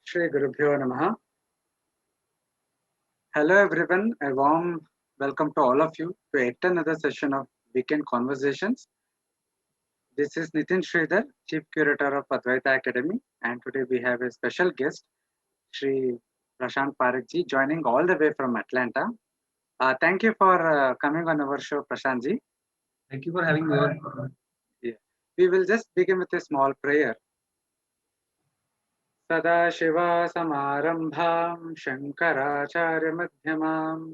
Shri Gurubhyo Namaha. Hello everyone, a warm welcome to all of you to yet another session of Weekend Conversations. This is Nitin Sridhar, Chief Curator of Advaita Academy, and today we have a special guest, Shri Prashant Parekh joining all the way from Atlanta. Thank you for coming on our show, Prashant ji. Thank you for having me on. Yeah. We will just begin with a small prayer. सदाशिवसमारम्भां शङ्कराचार्यमध्यमाम्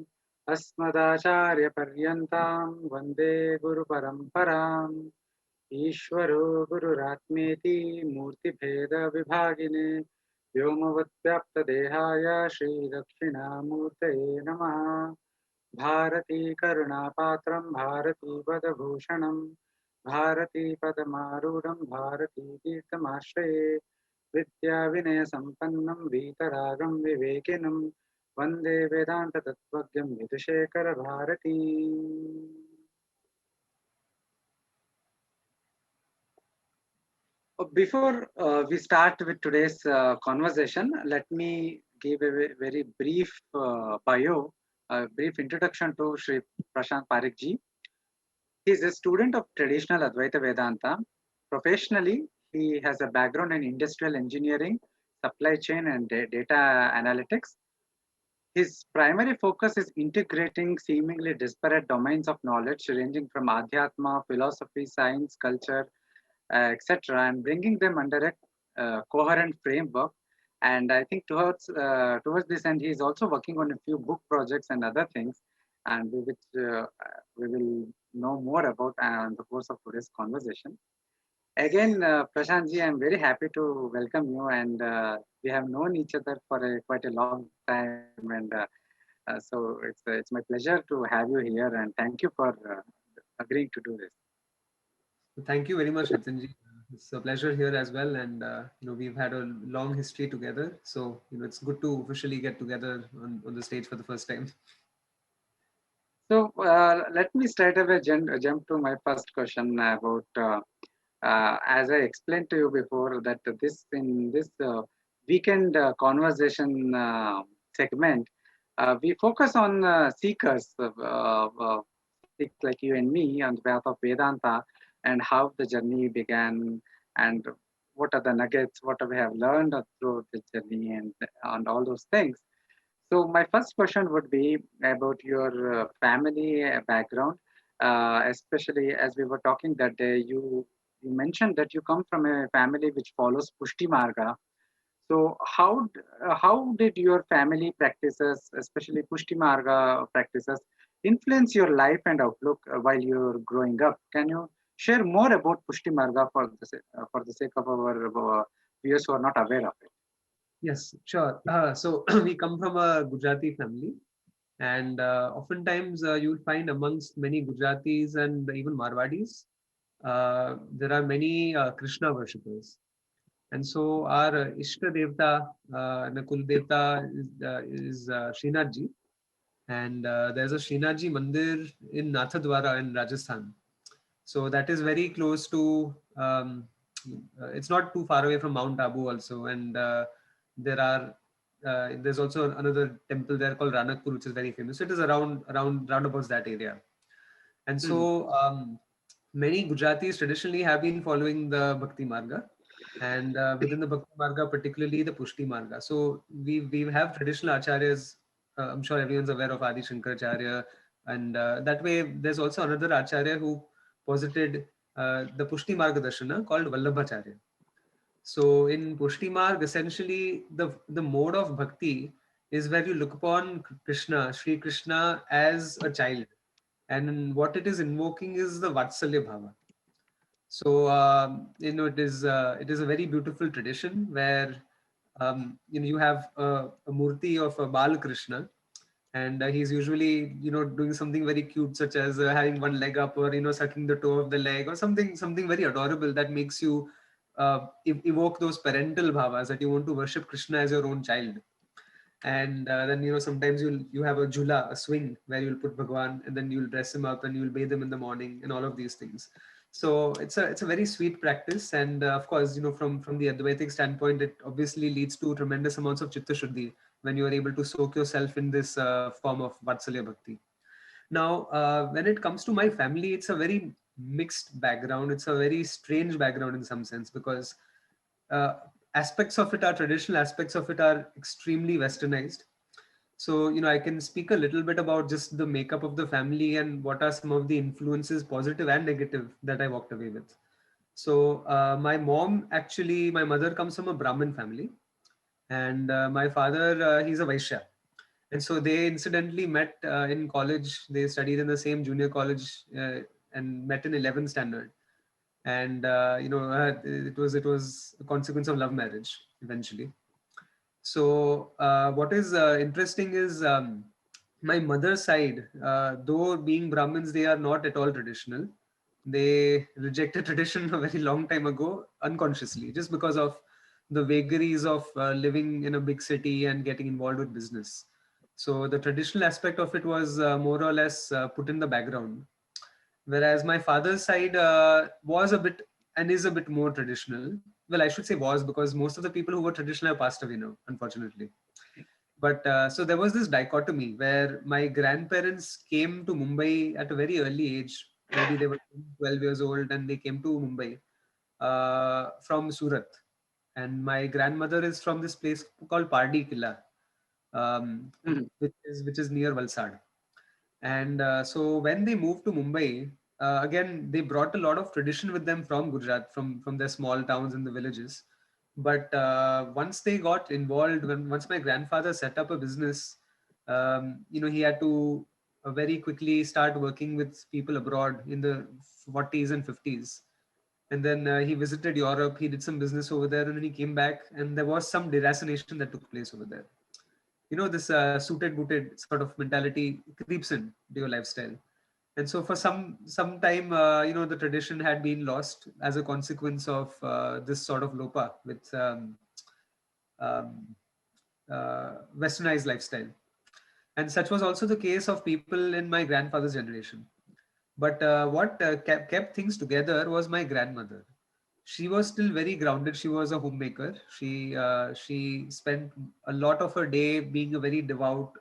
अस्मदाचार्यपर्यन्तां वन्दे गुरुपरम्पराम् ईश्वरो गुरुरात्मेति मूर्तिभेदविभागिने व्योमवद्व्याप्तदेहाय श्रीदक्षिणामूर्तये नमः भारती करुणापात्रं भारतीपदभूषणं भारतीपदमारूढं भारतीतीर्थमाश्रये विद्याविनयसम्पन्नं वीतरागं विवेकिनं वन्दे वेदान्ततत्त्वज्ञं विधुशेखरभारती. Before we start with today's conversation, let me give a very brief bio, a brief introduction to Sri Prashant Parekh ji. He is a student of traditional Advaita Vedanta. Professionally, he has a background in industrial engineering, supply chain, and data analytics. His primary focus is integrating seemingly disparate domains of knowledge ranging from Adhyatma, philosophy, science, culture, etc., and bringing them under a coherent framework. And I think towards this end, he is also working on a few book projects and other things, and which we will know more about in the course of today's conversation. Again, Prashant ji, I'm very happy to welcome you, and we have known each other for quite a long time, and so it's my pleasure to have you here, and thank you for agreeing to do this. Thank you very much, Nitinji. It's a pleasure here as well, and we've had a long history together. So it's good to officially get together on the stage for the first time. So let me straight away jump to my first question about, as I explained to you before, that in this weekend conversation segment, we focus on seekers, seekers like you and me, on the path of Vedanta, and how the journey began, and what are the nuggets, what we have learned through the journey, and all those things. So my first question would be about your family background, especially as we were talking that day. You mentioned that you come from a family which follows Pushti Marga. So how did your family practices, especially Pushti Marga practices, influence your life and outlook while you're growing up? Can you share more about Pushti Marga for the sake of our viewers who are not aware of it? Yes, sure. So we come from a Gujarati family, and oftentimes you'll find amongst many Gujaratis and even Marwadis, there are many Krishna worshippers. And so our Ishta Devta, and the Kul Devta is Srinathji. And there's a Srinathji Mandir in Nathadwara in Rajasthan. So that is very close to, it's not too far away from Mount Abu also. And there's also another temple there called Ranakpur, which is very famous. So it is around about that area. And so many Gujaratis traditionally have been following the Bhakti Marga, and within the Bhakti Marga, particularly the Pushti Marga. So we have traditional acharyas. I'm sure everyone's aware of Adi Shankaracharya, and that way there's also another acharya who posited the Pushti Marga Darshana called Vallabhacharya. So in Pushti Marg, essentially the mode of bhakti is where you look upon Krishna, Sri Krishna, as a child, and what it is invoking is the Vatsalya Bhava. So it is a very beautiful tradition where you have a murti of a Bal Krishna, and he's usually doing something very cute, such as having one leg up, or sucking the toe of the leg, or something very adorable that makes you evoke those parental bhavas that you want to worship Krishna as your own child. And then sometimes you have a jhula, a swing, where you'll put Bhagwan, and then you'll dress him up and you'll bathe him in the morning and all of these things. So it's a very sweet practice, and of course, from the Advaitic standpoint, it obviously leads to tremendous amounts of chitta shuddhi when you are able to soak yourself in this form of Vatsalya Bhakti. Now, when it comes to my family, it's a very mixed background. It's a very strange background in some sense, because uh, aspects of it are traditional, aspects of it are extremely westernized. So, I can speak a little bit about just the makeup of the family and what are some of the influences, positive and negative, that I walked away with. So, my mother comes from a Brahmin family, and my father, he's a Vaishya. And so they incidentally met in college. They studied in the same junior college and met in 11th standard. And it was a consequence of love marriage eventually. So what is interesting is, my mother's side, though being Brahmins, they are not at all traditional. They rejected tradition a very long time ago, unconsciously, just because of the vagaries of living in a big city and getting involved with business. So the traditional aspect of it was more or less put in the background. Whereas my father's side was a bit and is a bit more traditional. Well, I should say was, because most of the people who were traditional have passed away now, unfortunately. But so there was this dichotomy where my grandparents came to Mumbai at a very early age. Maybe they were 12 years old and they came to Mumbai from Surat. And my grandmother is from this place called Pardi Killa, Mhm. which is near Valsad. And so when they moved to Mumbai, again they brought a lot of tradition with them from Gujarat, from their small towns and the villages. But once they got involved, once my grandfather set up a business, he had to very quickly start working with people abroad in the 40s and 50s. And then he visited Europe. He did some business over there, and then he came back, and there was some deracination that took place over there. This suited booted sort of mentality creeps in to your lifestyle. And so for some time, the tradition had been lost as a consequence of this sort of lopa with um, westernized lifestyle. And such was also the case of people in my grandfather's generation. But what kept things together was my grandmother. She was still very grounded. She was a homemaker. She spent a lot of her day being a very devout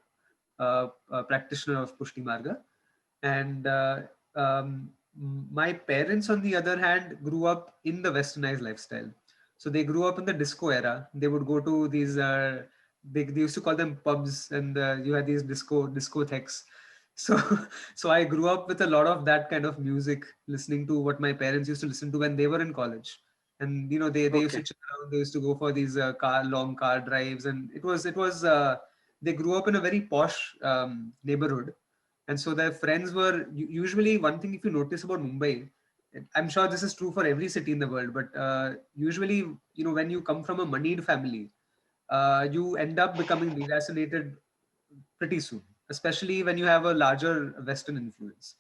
practitioner of Pushti Marga. And my parents, on the other hand, grew up in the westernized lifestyle. So they grew up in the disco era. They would go to these, they used to call them pubs, and you had these discotheques. So, so I grew up with a lot of that kind of music, listening to what my parents used to listen to when they were in college. And they used to Okay. chill around. They used to go for these long car drives, and it was they grew up in a very posh neighborhood. And so their friends were usually, one thing, if you notice about Mumbai, I'm sure this is true for every city in the world, but usually, when you come from a moneyed family, you end up becoming deracinated pretty soon, especially when you have a larger Western influence.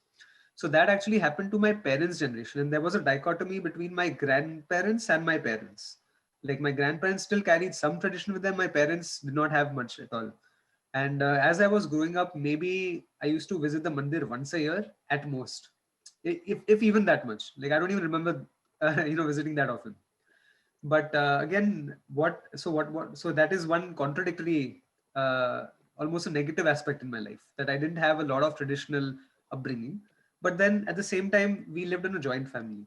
So that actually happened to my parents' generation, and there was a dichotomy between my grandparents and my parents. Like, my grandparents still carried some tradition with them, my parents did not have much at all. And as I was growing up, maybe I used to visit the mandir once a year at most, if even that much. Like, I don't even remember, visiting that often. But again, so that is one contradictory, almost a negative aspect in my life, that I didn't have a lot of traditional upbringing. But then at the same time, we lived in a joint family.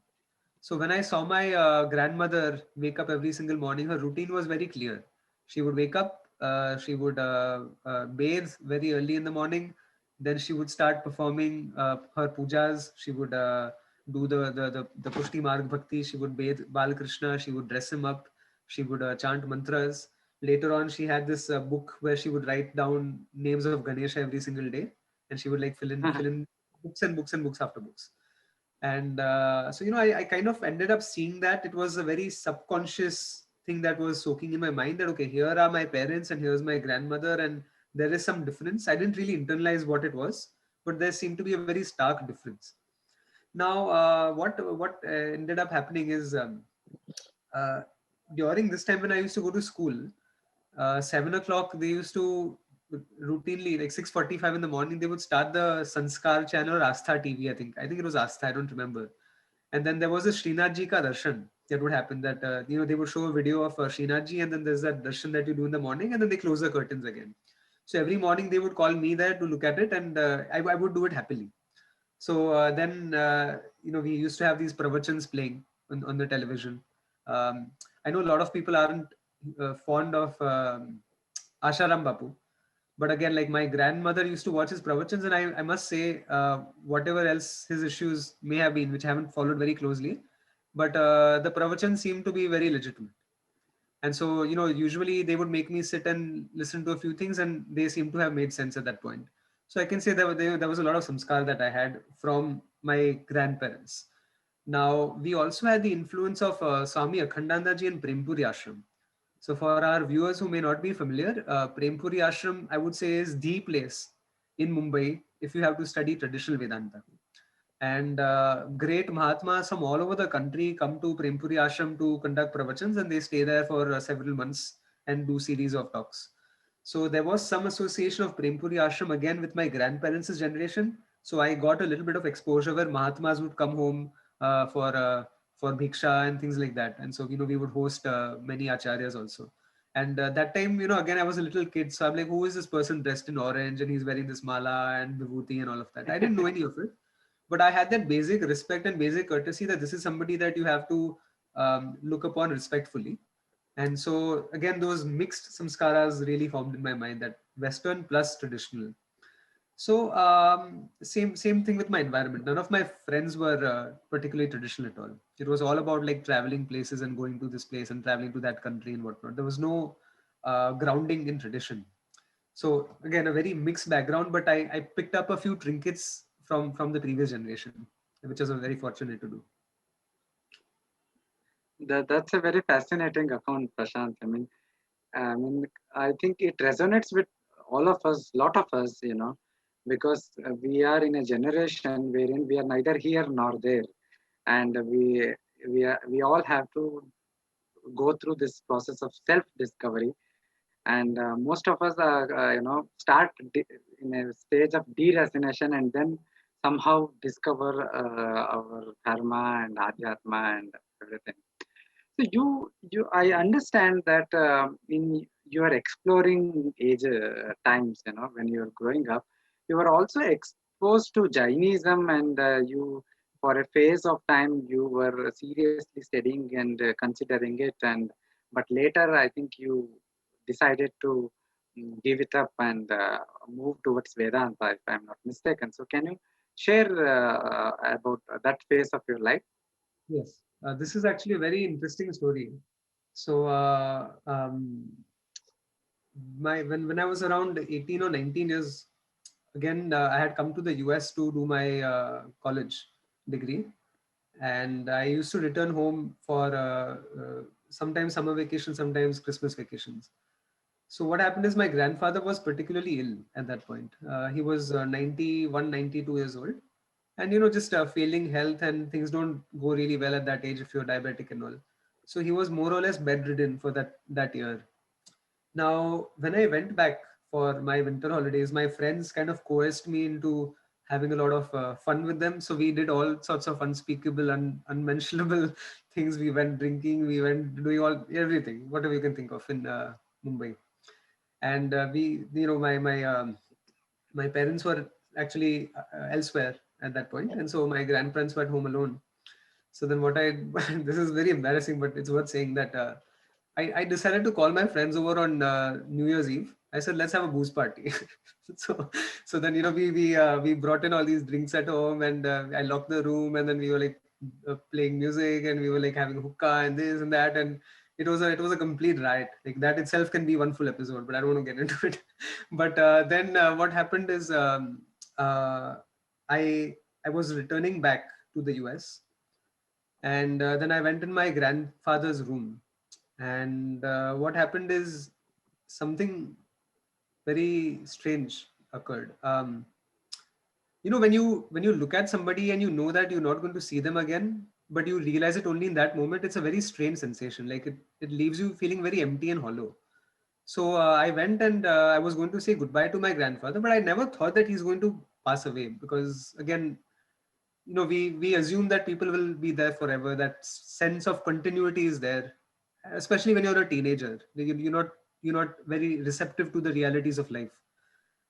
So when I saw my grandmother wake up every single morning, her routine was very clear. She would wake up, she would bathe very early in the morning, then she would start performing her pujas. She would do the Pushti Marg Bhakti. She would bathe Balakrishna. She would dress him up. She would chant mantras. Later on, she had this book where she would write down names of Ganesha every single day, and she would like fill in books and books and books after books. And so I kind of ended up seeing that it was a very subconscious thing that was soaking in my mind, that okay, here are my parents and here's my grandmother, and there is some difference. I didn't really internalize what it was, but there seemed to be a very stark difference. Now what ended up happening is, uh, during this time when I used to go to school, 7 o'clock they used to routinely, like 6:45 in the morning, they would start the Sanskar channel or Astha TV. I think it was Astha, I don't remember. And then there was a Srinath Ji ka darshan that would happen, that they would show a video of Srinath Ji, and then there's that darshan that you do in the morning, and then they close the curtains again. So every morning they would call me there to look at it, and I would do it happily. So then we used to have these pravachans playing on the television. I know a lot of people aren't fond of Asharam Bapu, but again, like, my grandmother used to watch his pravachans, and I must say, whatever else his issues may have been, which I haven't followed very closely, but the pravachans seem to be very legitimate. And so, usually they would make me sit and listen to a few things, and they seem to have made sense at that point. So I can say that there was a lot of samskar that I had from my grandparents. Now, we also had the influence of Swami Akhandandaji and Prempuri Ashram. So for our viewers who may not be familiar, Prempuri Ashram, I would say, is the place in Mumbai if you have to study traditional Vedanta. And great Mahatmas from all over the country come to Prempuri Ashram to conduct pravachans, and they stay there for several months and do series of talks. So there was some association of Prempuri Ashram again with my grandparents' generation. So I got a little bit of exposure where Mahatmas would come home for bhiksha and things like that. And so, we would host many acharyas also. And that time, again, I was a little kid. So I'm like, who is this person dressed in orange and he's wearing this mala and vibhuti and all of that? I didn't know any of it. But I had that basic respect and basic courtesy that this is somebody that you have to look upon respectfully. And so again, those mixed samskaras really formed in my mind, that Western plus traditional. So same thing with my environment. None of my friends were particularly traditional at all. It was all about like traveling places and going to this place and traveling to that country and whatnot. There was no grounding in tradition. So again, a very mixed background, but I picked up a few trinkets from the previous generation, which I was very fortunate to do. That's a very fascinating account, Prashant. I think it resonates with all of us, lot of us, because we are in a generation wherein we are neither here nor there, and we all have to go through this process of self-discovery, and most of us are, start in a stage of deracination, and then somehow discover our dharma and adhyatma and everything. So I understand that in your exploring age times, when you are growing up, you were also exposed to Jainism, and you, for a phase of time, you were seriously studying and considering it, and but later, I think you decided to give it up and move towards Vedanta, if I'm not mistaken. So, can you share about that phase of your life? Yes, this is actually a very interesting story. So when I was around 18 or 19 years, again, I had come to the US to do my college degree, and I used to return home for sometimes summer vacations, sometimes Christmas vacations. So what happened is my grandfather was particularly ill at that point. He was 91, 92 years old, and just failing health, and things don't go really well at that age if you're diabetic and all. So he was more or less bedridden for that year. Now, when I went back for my winter holidays, my friends kind of coerced me into having a lot of fun with them. So we did all sorts of unspeakable and unmentionable things. We went drinking, we went doing everything, whatever you can think of in Mumbai. And my parents were actually elsewhere at that point, and so my grandparents were at home alone. So then what I this is very embarrassing, but it's worth saying that I decided to call my friends over on New Year's Eve. I said, let's have a booze party. so then we brought in all these drinks at home, and I locked the room, and then we were like playing music, and we were like having hookah and this and that, and it was a complete riot. Like, that itself can be one full episode, but I don't want to get into it. But then what happened is uh, I I was returning back to the US, and then I went in my grandfather's room, and what happened is something very strange occurred. When you look at somebody and you know that you're not going to see them again, but you realize it only in that moment, it's a very strange sensation. Like, it leaves you feeling very empty and hollow. So I went, and I was going to say goodbye to my grandfather, but I never thought that he's going to pass away, because again, we assume that people will be there forever. That sense of continuity is there, especially when you're a teenager. You're not very receptive to the realities of life.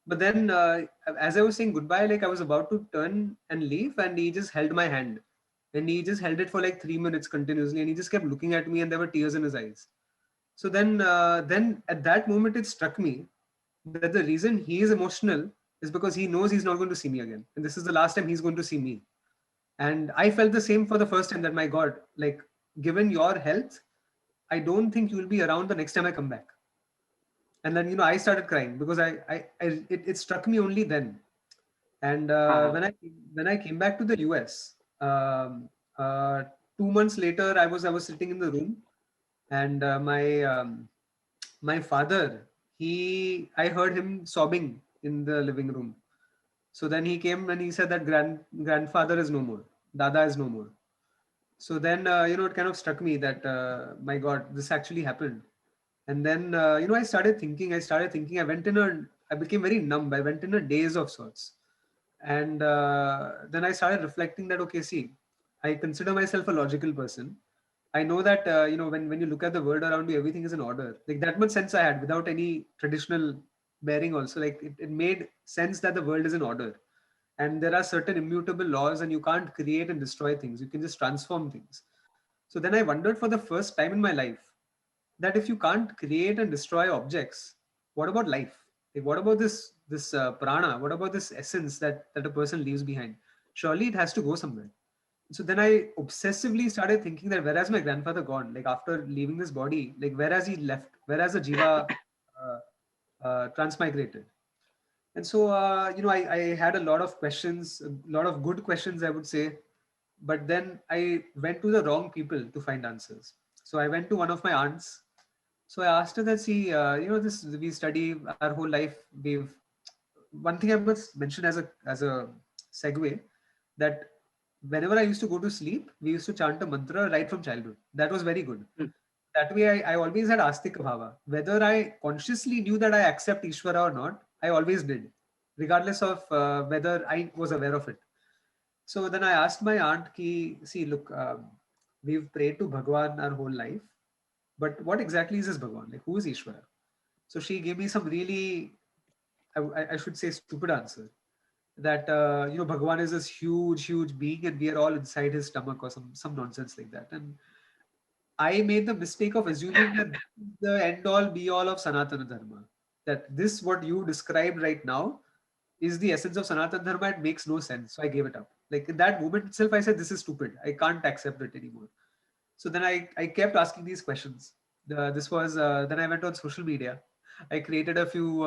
But then, as I was saying goodbye, like I was about to turn and leave, and he just held my hand, and he just held it for like 3 minutes continuously, and he just kept looking at me, and there were tears in his eyes. So then at that moment, it struck me that the reason he is emotional is because he knows he's not going to see me again, and this is the last time he's going to see me. And I felt the same for the first time, that my God, like, given your health, I don't think you will be around the next time I come back. And then I started crying because it struck me only then. And when I came back to the US, um, 2 months later, I was sitting in the room, and my father, I heard him sobbing in the living room. So then he came and he said that grandfather is no more, Dada is no more. So then it kind of struck me that my God, this actually happened. And then I went in I became very numb. I went in a daze of sorts. And then I started reflecting that, okay, see, I consider myself a logical person. I know that when you look at the world around you, everything is in order. Like, that much sense I had without any traditional bearing also. Like, it made sense that the world is in order, and there are certain immutable laws, and you can't create and destroy things. You can just transform things. So then I wondered for the first time in my life that if you can't create and destroy objects, what about life? Like, what about this prana? What about this essence that a person leaves behind? Surely it has to go somewhere. So then I obsessively started thinking that, where has my grandfather gone? Like, after leaving this body, like, where has he left? Where has the jiva transmigrated? And so I had a lot of questions, a lot of good questions, I would say. But then I went to the wrong people to find answers. So I went to one of my aunts. So I asked her that, see, this, we study our whole life. One thing I must mention as a segue, that whenever I used to go to sleep, we used to chant a mantra right from childhood. That was very good. Mm. That way, I always had astika bhava. Whether I consciously knew that I accept Ishvara or not, I always did, regardless of whether I was aware of it. So then I asked my aunt, ki, see, look, we've prayed to Bhagwan our whole life, but what exactly is this Bhagwan? Like, who is Ishvara? So she gave me some really, I should say, stupid answer. That Bhagwan is this huge being, and we are all inside his stomach, or some nonsense like that. And I made the mistake of assuming that this is the end all be all of Sanatana Dharma. That this, what you described right now, is the essence of Sanatana Dharma. It makes no sense. So I gave it up. Like, in that moment itself, I said, this is stupid. I can't accept it anymore. So then I kept asking these questions. Then I went on social media. I created a few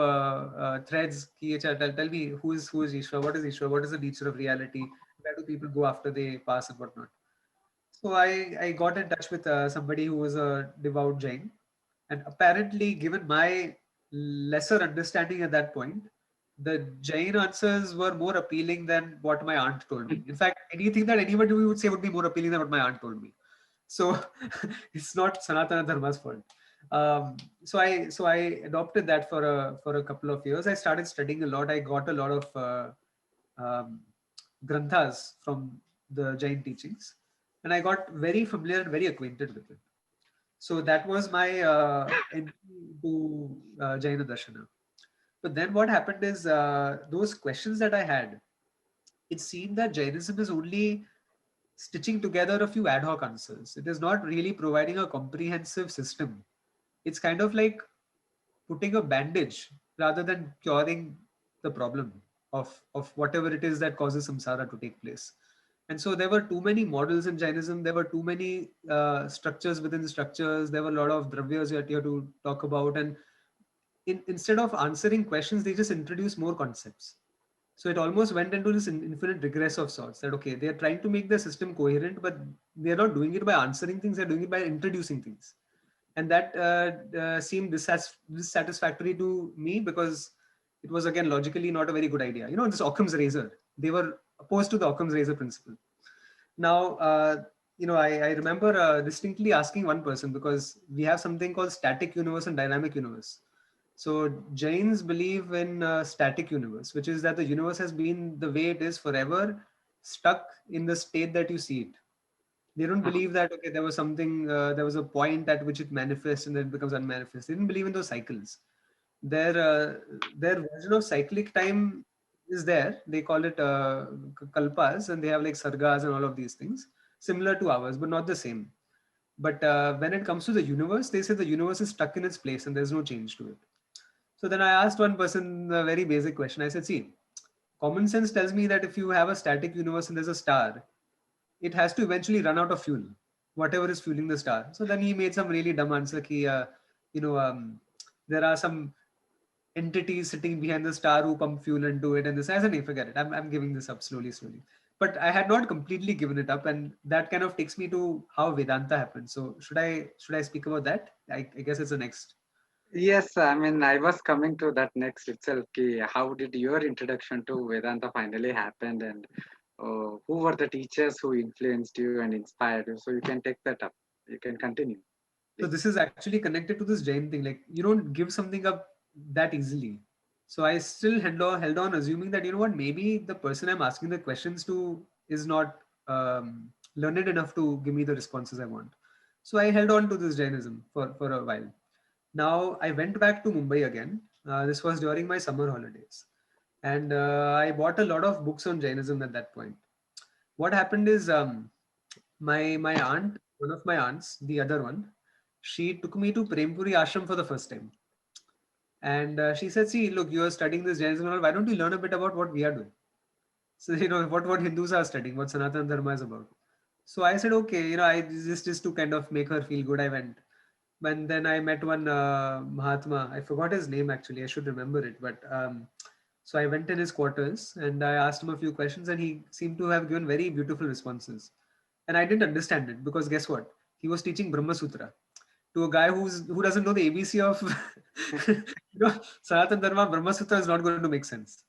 threads. Ki, "Acha, tell me, who is Ishvara? What is Ishvara? What is the nature of reality? Where do people go after they pass, and whatnot?" So I got in touch with somebody who was a devout Jain, and apparently, given my lesser understanding at that point, the Jain answers were more appealing than what my aunt told me. In fact, anything that anybody would say would be more appealing than what my aunt told me. So it's not Sanatana Dharma's fault. So I adopted that for a couple of years. I started studying a lot. I got a lot of um, granthas from the Jain teachings, and I got very familiar and very acquainted with it. So that was my entry to Jaina Darshana. But then what happened is, those questions that I had, it seemed that Jainism is only stitching together a few ad hoc answers. It is not really providing a comprehensive system. It's kind of like putting a bandage rather than curing the problem of whatever it is that causes samsara to take place. And so there were too many models in Jainism. There were too many structures within structures. There were a lot of dravyas you had to talk about. And instead of answering questions, they just introduced more concepts. So it almost went into this infinite regress of sorts, that, okay, they're trying to make the system coherent, but they're not doing it by answering things, they're doing it by introducing things. And that seemed dissatisfactory to me, because it was, again, logically not a very good idea. This Occam's razor, they were opposed to the Occam's razor principle. Now, I remember distinctly asking one person, because we have something called static universe and dynamic universe. So Jains believe in a static universe, which is that the universe has been the way it is forever, stuck in the state that you see it. They don't believe that, okay, there was something, there was a point at which it manifests and then it becomes unmanifest. They didn't believe in those cycles. Their version of cyclic time is there. They call it kalpas, and they have like sargas and all of these things, similar to ours, but not the same. But when it comes to the universe, they say the universe is stuck in its place and there's no change to it. So then I asked one person a very basic question. I said, see, common sense tells me that if you have a static universe and there's a star, it has to eventually run out of fuel, whatever is fueling the star. So then he made some really dumb answer ki, you know, there are some entities sitting behind the star who pump fuel into it. And this, I said, "Nee, forget it. I'm giving this up slowly, slowly." But I had not completely given it up. And that kind of takes me to how Vedanta happened. So should I speak about that? I guess it's the next. Yes, I mean, I was coming to that next itself. How did your introduction to Vedanta finally happen, and who were the teachers who influenced you and inspired you? So you can take that up. You can continue. So this is actually connected to this Jain thing. Like you don't give something up that easily. So I still held on assuming that, you know what, maybe the person I'm asking the questions to is not learned enough to give me the responses I want. So I held on to this Jainism for a while. Now I went back to Mumbai again. This was during my summer holidays. And I bought a lot of books on Jainism at that point. What happened is my aunt, one of my aunts, the other one, she took me to Prempuri Ashram for the first time. And she said, see, look, you are studying this Jainism, why don't you learn a bit about what we are doing? So, you know, what Hindus are studying, what Sanatana Dharma is about. So I said, okay, you know, I just to kind of make her feel good, I went. And then I met one Mahatma. I forgot his name actually. I should remember it. But so I went in his quarters and I asked him a few questions, and he seemed to have given very beautiful responses. And I didn't understand it because guess what? He was teaching Brahma Sutra to a guy who doesn't know the ABC of you know, Sanatana Dharma. Brahma Sutra is not going to make sense.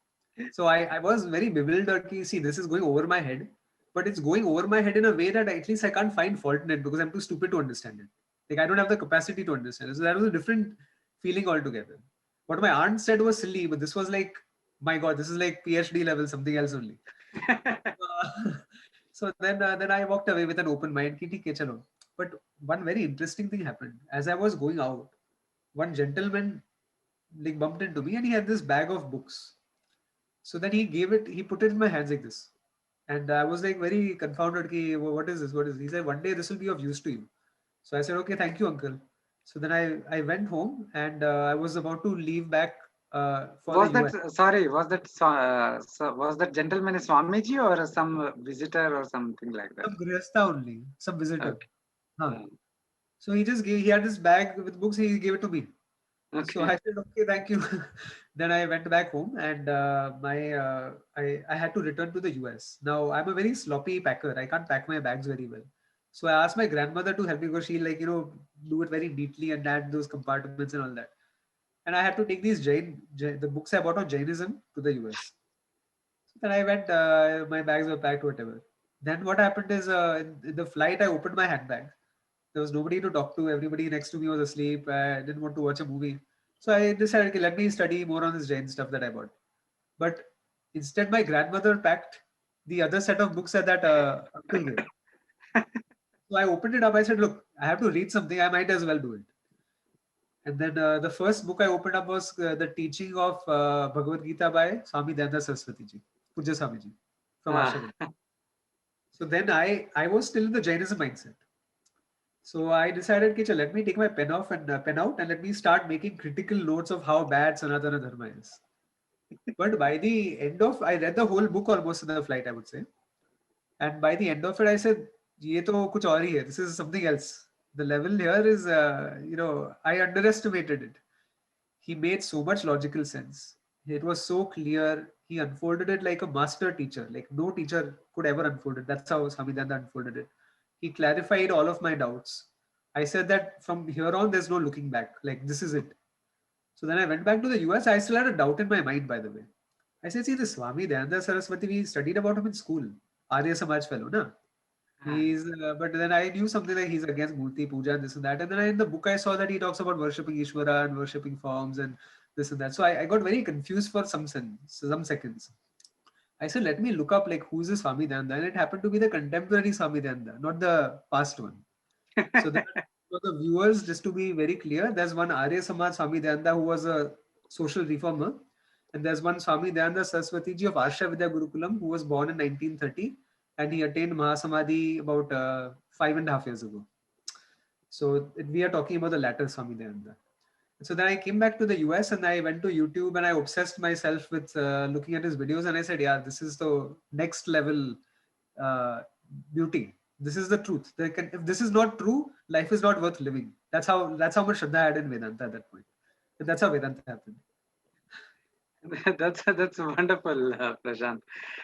So I was very bewildered. See, this is going over my head, but it's going over my head in a way that at least I can't find fault in it because I'm too stupid to understand it. Like I don't have the capacity to understand it. So that was a different feeling altogether. What my aunt said was silly, but this was like, my God, this is like PhD level, something else only. So then I walked away with an open mind. Ki, "theek hai, chalo." But one very interesting thing happened. As I was going out, one gentleman like bumped into me and he had this bag of books. So then he put it in my hands like this. And I was like very confounded. Ki, what is this? What is this? He said, one day this will be of use to you. So I said, okay, thank you, uncle. So then I went home and I was about to leave back for Was the US. that sorry? Was that gentleman a Swamiji or some visitor or something like that? Some grihastha only, some visitor. Okay. Huh. So he had this bag with books, he gave it to me. So Okay. I said, okay, thank you. Then I went back home and I had to return to the US. Now I'm a very sloppy packer. I can't pack my bags very well. So I asked my grandmother to help me because she do it very neatly and add those compartments and all that. And I had to take these the books I bought on Jainism to the US. So then I went, my bags were packed, whatever. Then what happened is in the flight, I opened my handbag. There was nobody to talk to. Everybody next to me was asleep. I didn't want to watch a movie. So I decided, okay, let me study more on this Jain stuff that I bought. But instead, my grandmother packed the other set of books that uncle gave. So I opened it up. I said, look, I have to read something. I might as well do it. And then the first book I opened up was the teaching of Bhagavad Gita by Swami Dayananda Saraswati ji, Puja Swami ji from Ashram. So then I was still in the Jainism mindset. So I decided, okay, let me take my pen off and pen out and let me start making critical notes of how bad Sanatana Dharma is. But by the end of, I read the whole book almost in the flight, I would say. And by the end of it, I said, "Ye to kuch aur hi hai. This is something else. The level here is, I underestimated it." He made so much logical sense. It was so clear. He unfolded it like a master teacher. Like no teacher could ever unfold it. That's how Samidanda unfolded it. He clarified all of my doubts. I said that from here on, there's no looking back. Like this is it. So then I went back to the US. I still had a doubt in my mind, by the way. I said, see, the Swami Dayananda Saraswati, we studied about him in school. Arya Samaj fellow, na? But then I knew something like he's against Murti Puja and this and that. And then in the book, I saw that he talks about worshipping Ishvara and worshipping forms and this and that. So I got very confused for some seconds. I said, let me look up like who's this Swami Dayananda, and it happened to be the contemporary Swami Dayananda, not the past one. So there, for the viewers, just to be very clear, there's one Arya Samaj Swami Dayananda who was a social reformer, and there's one Swami Dayananda Saraswati Ji of Arsha Vidya Gurukulam who was born in 1930, and he attained Mahasamadhi about 5.5 years ago. So we are talking about the latter Swami Dayananda. So then I came back to the US and I went to YouTube and I obsessed myself with looking at his videos, and I said, yeah, this is the next level uh, beauty. This is the truth. If this is not true, life is not worth living. That's how much Shraddha I had in Vedanta at that point. And that's how Vedanta happened. That's wonderful, Prashant.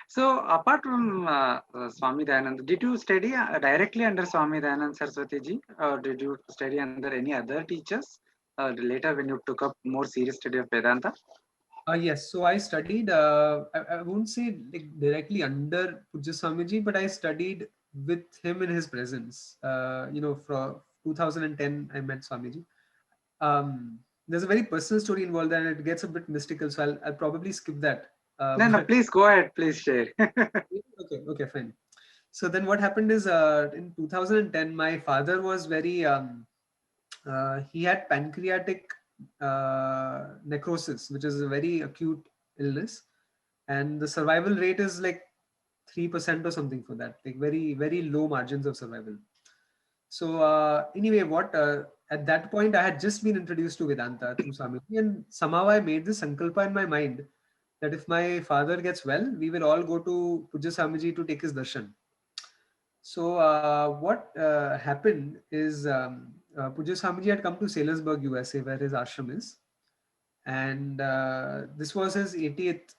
So apart from Swami Dayananda, did you study directly under Swami Dayananda Saraswati ji, or did you study under any other teachers later when you took up more serious study of Vedanta? Yes, so I studied, I won't say like directly under Pujya Swamiji, but I studied with him in his presence. From 2010, I met Swamiji. There's a very personal story involved and it gets a bit mystical, so I'll probably skip that. No, please go ahead, please share. Okay, fine. So then what happened is in 2010, my father was very, he had pancreatic necrosis, which is a very acute illness. And the survival rate is like 3% or something for that, like very, very low margins of survival. So anyway, at that point, I had just been introduced to Vedanta through Swamiji, and somehow I made this sankalpa in my mind that if my father gets well, we will all go to Pujya Swamiji to take his darshan. So what happened is Pujya Swamiji had come to Sailorsburg, USA, where his ashram is, and this was his 80th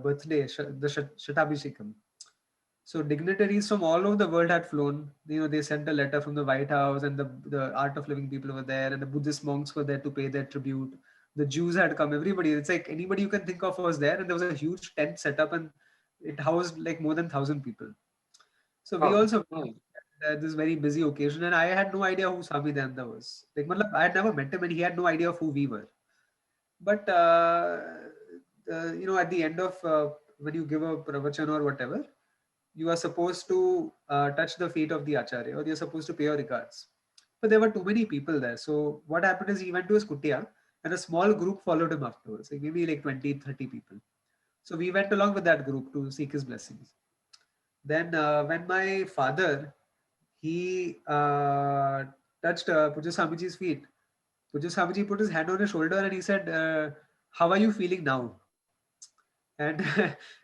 birthday, the Shatabhishekam. So dignitaries from all over the world had flown. They sent a letter from the White House, and the Art of Living people were there, and the Buddhist monks were there to pay their tribute. The Jews had come. Everybody. It's like anybody you can think of was there, and there was a huge tent set up, and it housed like more than 1,000 people. So we also this very busy occasion, and I had no idea who Swami Dayananda was. Like, I had never met him, and he had no idea of who we were. But at the end of when you give a pravachan or whatever, you are supposed to touch the feet of the acharya, or you're supposed to pay your regards. But there were too many people there. So what happened is he went to his kutia, and a small group followed him afterwards, like maybe like 20, 30 people. So we went along with that group to seek his blessings. Then when my father, he touched Pujya Swamiji's feet, Pujya Swamiji put his hand on his shoulder and he said, how are you feeling now? And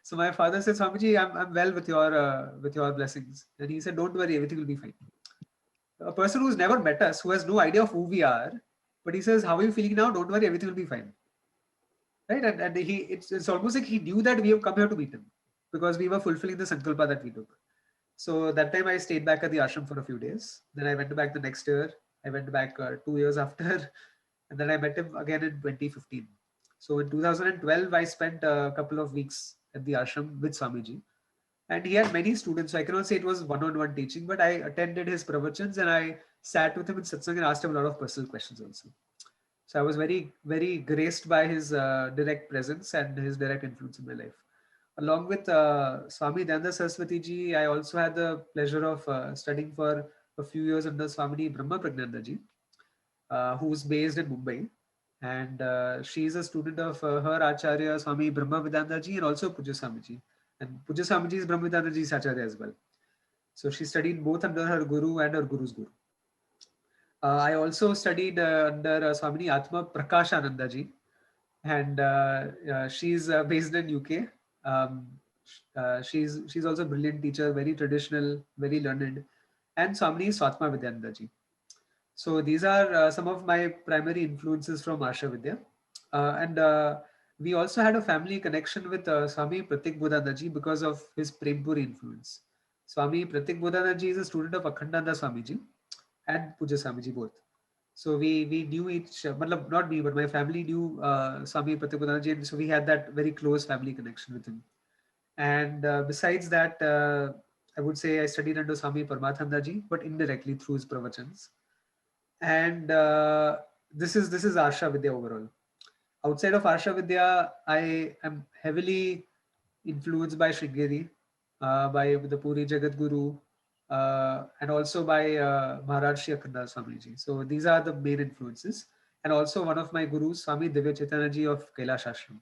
so my father said, Swamiji, I'm well with your blessings. And he said, don't worry, everything will be fine. A person who's never met us, who has no idea of who we are, but he says, how are you feeling now? Don't worry, everything will be fine. Right? And it's almost like he knew that we have come here to meet him because we were fulfilling the sankalpa that we took. So that time I stayed back at the ashram for a few days. Then I went back the next year. I went back 2 years after. And then I met him again in 2015. So in 2012, I spent a couple of weeks at the ashram with Swamiji. And he had many students. So I cannot say it was one-on-one teaching, but I attended his pravachans and I sat with him in satsang and asked him a lot of personal questions also. So I was very, very graced by his direct presence and his direct influence in my life. Along with Swami Dayananda Saraswati ji, I also had the pleasure of studying for a few years under Swami Brahma Pragnanda ji, who's based in Mumbai. And she's a student of her Acharya Swami Brahma Vedanta ji and also Pujya Swamiji. And Pujya Swamiji is Brahma Vedanta ji's Acharya as well. So she studied both under her Guru and her Guru's Guru. I also studied under Swami Atma Prakash Ananda ji, and she's based in UK. She's also a brilliant teacher, very traditional, very learned, and Swami Swatma Vidyananda ji. So these are some of my primary influences from Arsha Vidya, and we also had a family connection with Swami Pratik Bodhana ji because of his Prempuri influence. Swami Pratik Bodhana ji is a student of Akhandananda Swamiji and Pujya Swamiji both. So we knew each, not me, but my family knew Swami Pratik Bodhana ji, and so we had that very close family connection with him. And besides that, I would say I studied under Swami Paramathananda ji, but indirectly through his pravachans. And this is Arsha Vidya overall. Outside of Arsha Vidya, I am heavily influenced by Sringeri, by the Puri Jagat Guru, and also by Maharaj Akanda Swamiji. So these are the main influences. And also one of my gurus, Swami Divya Chaitanya of Kailash Ashram.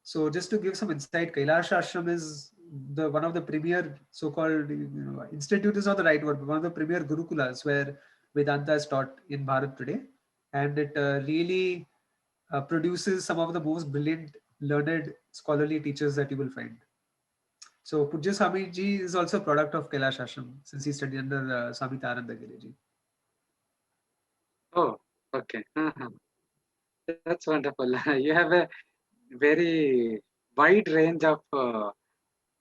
So just to give some insight, Kailash Ashram is the one of the premier so-called institute is not the right word, but one of the premier gurukulas where Vedanta is taught in Bharat today, and it really produces some of the most brilliant, learned, scholarly teachers that you will find. So Pujya Swami Ji is also a product of Kailash Ashram since he studied under Swami Tarananda Giri Ji. Oh, okay. That's wonderful. You have a very wide range of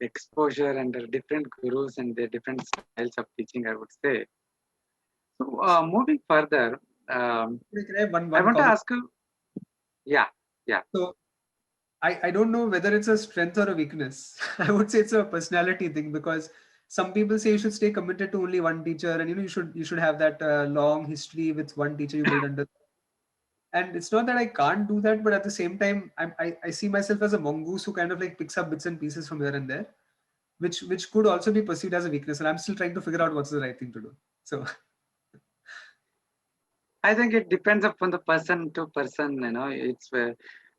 exposure and different gurus and the different styles of teaching, I would say. So, moving further, Can I have I one want to comment? ask you, yeah, yeah. So I don't know whether it's a strength or a weakness. I would say it's a personality thing because some people say you should stay committed to only one teacher, and you should have that long history with one teacher you build under. And it's not that I can't do that, but at the same time, I see myself as a mongoose who kind of like picks up bits and pieces from here and there, which could also be perceived as a weakness. And I'm still trying to figure out what's the right thing to do. So I think it depends upon the person to person. It's.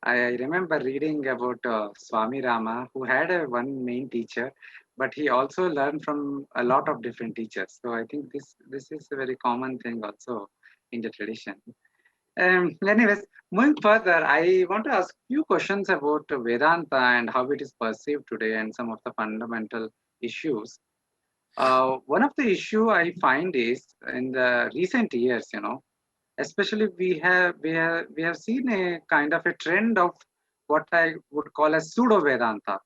I remember reading about Swami Rama, who had one main teacher, but he also learned from a lot of different teachers. So I think this is a very common thing also in the tradition. Anyways, moving further, I want to ask few questions about Vedanta and how it is perceived today and some of the fundamental issues. One of the issue I find is in the recent years, especially we have seen a kind of a trend of what I would call as pseudo Vedanta.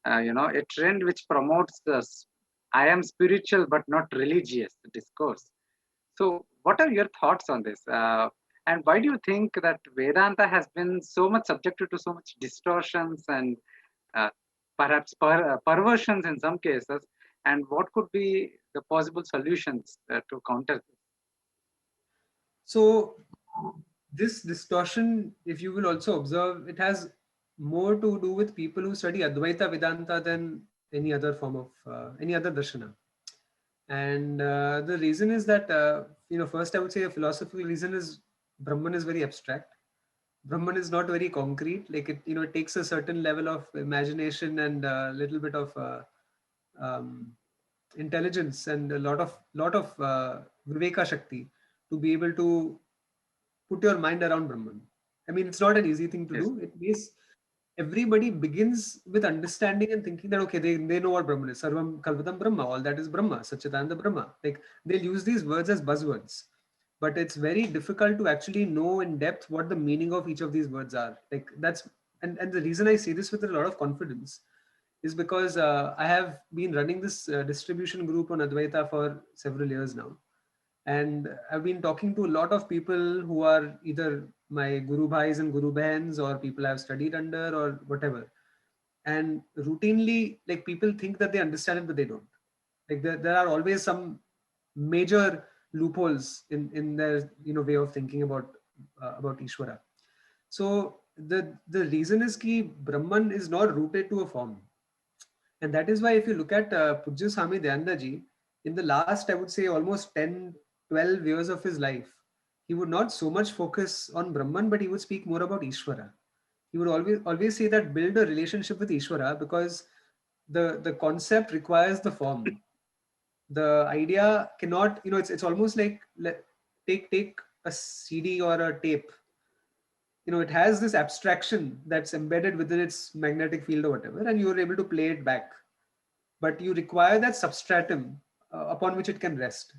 A trend which promotes this I am spiritual but not religious discourse. So, what are your thoughts on this? And why do you think that Vedanta has been so much subjected to so much distortions and uh, perhaps perversions in some cases? And what could be the possible solutions to counter this? so this distortion, if you will also observe, it has more to do with people who study Advaita Vedanta than any other form of any other darshana. And the reason is that, first I would say a philosophical reason is Brahman is very abstract. Brahman is not very concrete. Like it takes a certain level of imagination and a little bit of um, intelligence and a lot of viveka shakti to be able to put your mind around Brahman. I mean, it's not an easy thing to Yes. do. It means everybody begins with understanding and thinking that, okay, they know what Brahman is. Sarvam Kalvatam Brahma, all that is Brahma, Satchitananda Brahma. Like they'll use these words as buzzwords. But it's very difficult to actually know in depth what the meaning of each of these words are. Like that's and the reason I say this with a lot of confidence is because I have been running this distribution group on Advaita for several years now. And I've been talking to a lot of people who are either my Guru Bhais and Guru Bahans or people I've studied under or whatever. And routinely, like people think that they understand it, but they don't. Like there are always some major loopholes in their way of thinking about Ishvara. So the reason is ki Brahman is not rooted to a form. And that is why if you look at Pujya Swami Dayananda Ji, in the last, I would say almost 10, 12 years of his life, he would not so much focus on Brahman, but he would speak more about Ishvara. He would always say that build a relationship with Ishvara because the concept requires the form. The idea cannot, it's almost like take a CD or a tape. It has this abstraction that's embedded within its magnetic field or whatever, and you're able to play it back, but you require that substratum upon which it can rest.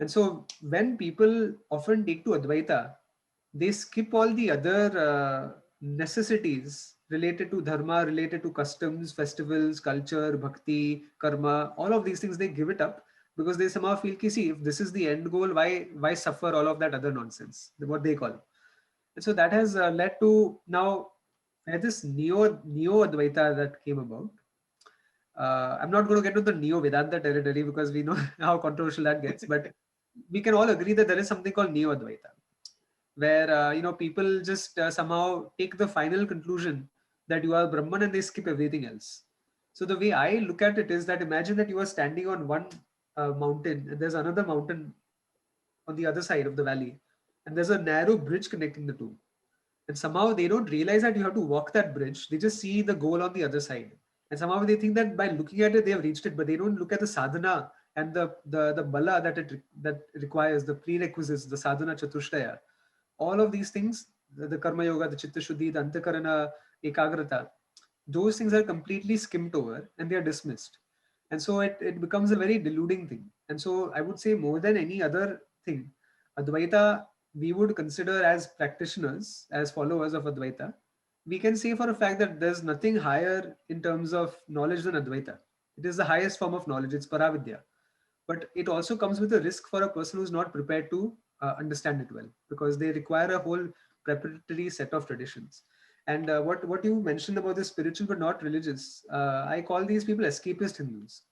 And so when people often take to Advaita, they skip all the other necessities related to dharma, related to customs, festivals, culture, bhakti, karma, all of these things, they give it up because they somehow feel, see, if this is the end goal, why suffer all of that other nonsense, what they call. And so that has led to now this neo Advaita that came about. I'm not going to get to the Neo Vedanta territory because we know how controversial that gets, but we can all agree that there is something called Neo Advaita, where people just somehow take the final conclusion that you are Brahman and they skip everything else. So the way I look at it is that imagine that you are standing on one mountain and there's another mountain on the other side of the valley, and there's a narrow bridge connecting the two. And somehow they don't realize that you have to walk that bridge. They just see the goal on the other side. And somehow they think that by looking at it, they have reached it, but they don't look at the sadhana and the bala that requires, the prerequisites, the sadhana chatushtaya. All of these things, the karma yoga, the chitta shuddhi, the antakarana, ekagrata, those things are completely skimmed over and they are dismissed. And so it becomes a very deluding thing. And so I would say more than any other thing, Advaita, we would consider as practitioners, as followers of Advaita, we can say for a fact that there's nothing higher in terms of knowledge than Advaita. It is the highest form of knowledge, it's Paravidya. But it also comes with a risk for a person who's not prepared to understand it well, because they require a whole preparatory set of traditions. And what you mentioned about the spiritual but not religious, I call these people escapist Hindus.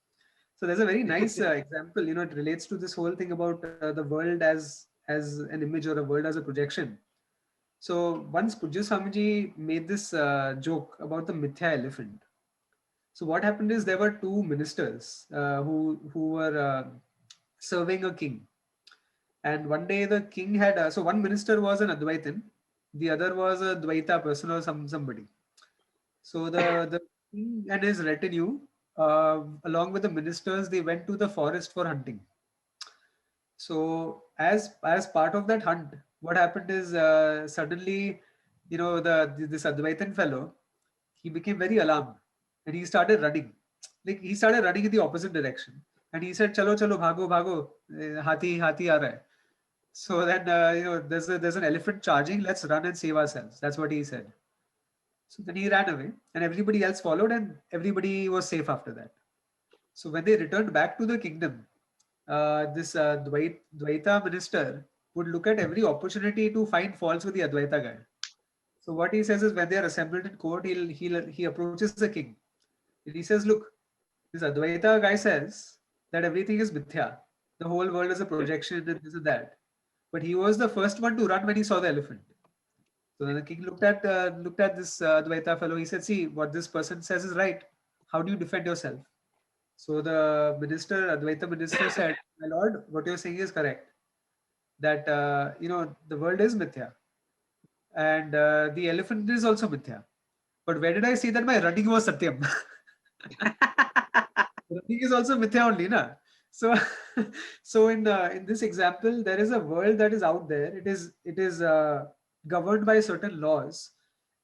So there's a very nice example. You know, it relates to this whole thing about the world as an image or a world as a projection. So once Pujya Swamiji made this joke about the Mithya elephant. So what happened is there were two ministers who were serving a king, and one day the king had so one minister was an Advaitin, the other was a Dvaita person or somebody. So the king and his retinue, along with the ministers, they went to the forest for hunting. So as part of that hunt, what happened is suddenly, you know, this Advaitin fellow, he became very alarmed and he started running. Like he started running in the opposite direction, and he said, "Chalo, chalo, bhago, bhago, hathi, hathi aa raha hai." So then, you know, there's an elephant charging. Let's run and save ourselves. That's what he said. So then he ran away, and everybody else followed, and everybody was safe after that. So when they returned back to the kingdom, this Dvaita minister would look at every opportunity to find faults with the Advaita guy. So what he says is, when they are assembled in court, he approaches the king. He says, "Look, this Advaita guy says that everything is mithya. The whole world is a projection and this and that. But he was the first one to run when he saw the elephant." So then the king looked at this Advaita fellow. He said, "See, what this person says is right. How do you defend yourself?" So the minister, Advaita minister, said, "My lord, what you're saying is correct. That you know, the world is mithya, and the elephant is also mithya. But where did I say that my running was satyam?" Running is also mithya only, na? So, so in this example, there is a world that is out there. It is governed by certain laws,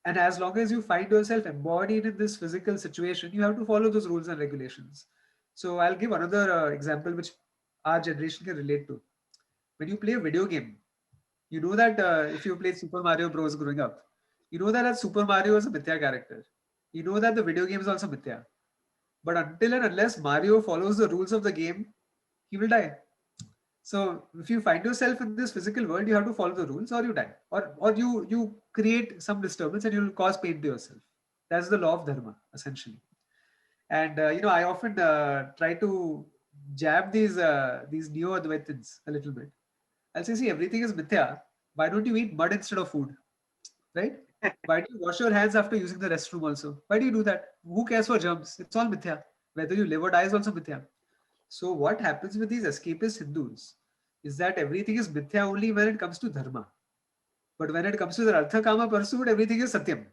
and as long as you find yourself embodied in this physical situation, you have to follow those rules and regulations. So I'll give another example which our generation can relate to. When you play a video game, you know that if you played Super Mario Bros. Growing up, you know that Super Mario is a mithya character. You know that the video game is also mithya. But until and unless Mario follows the rules of the game, he will die. So if you find yourself in this physical world, you have to follow the rules or you die. Or you create some disturbance and you'll cause pain to yourself. That's the law of dharma, essentially. And you know, I often try to jab these neo-Advaitins a little bit. I'll say, see, everything is mithya. Why don't you eat mud instead of food? Right? Why do you wash your hands after using the restroom also? Why do you do that? Who cares for germs? It's all mithya. Whether you live or die is also mithya. So what happens with these escapist Hindus is that everything is mithya only when it comes to dharma. But when it comes to the artha kama pursuit, everything is satyam.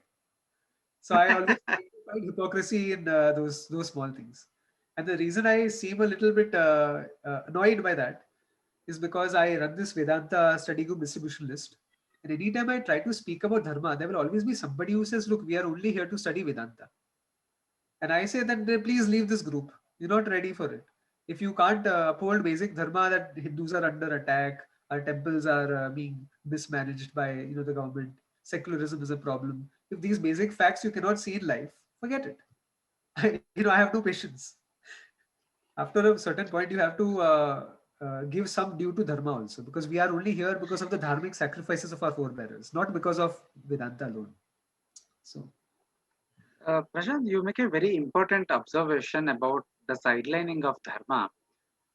So I always find hypocrisy in those small things. And the reason I seem a little bit annoyed by that is because I run this Vedanta study group distribution list. And anytime I try to speak about dharma, there will always be somebody who says, "Look, we are only here to study Vedanta." And I say that please leave this group. You're not ready for it. If you can't uphold basic dharma, that Hindus are under attack, our temples are being mismanaged by the government, secularism is a problem. If these basic facts you cannot see in life, forget it. I have no patience. After a certain point, you have to give some due to dharma also, because we are only here because of the dharmic sacrifices of our forebears, not because of Vedanta alone. So, Prashant, you make a very important observation about the sidelining of dharma.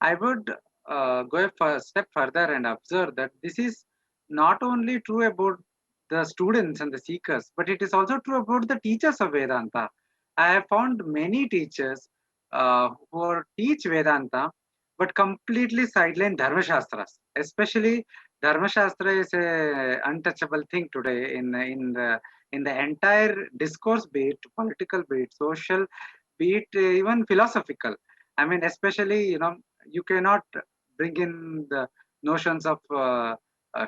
I would go a step further and observe that this is not only true about the students and the seekers, but it is also true about the teachers of Vedanta. I have found many teachers who teach Vedanta, but completely sideline Dharma Shastras. Especially Dharma Shastra is a untouchable thing today in the entire discourse, be it political, be it social, be it even philosophical. I mean, especially you cannot bring in the notions of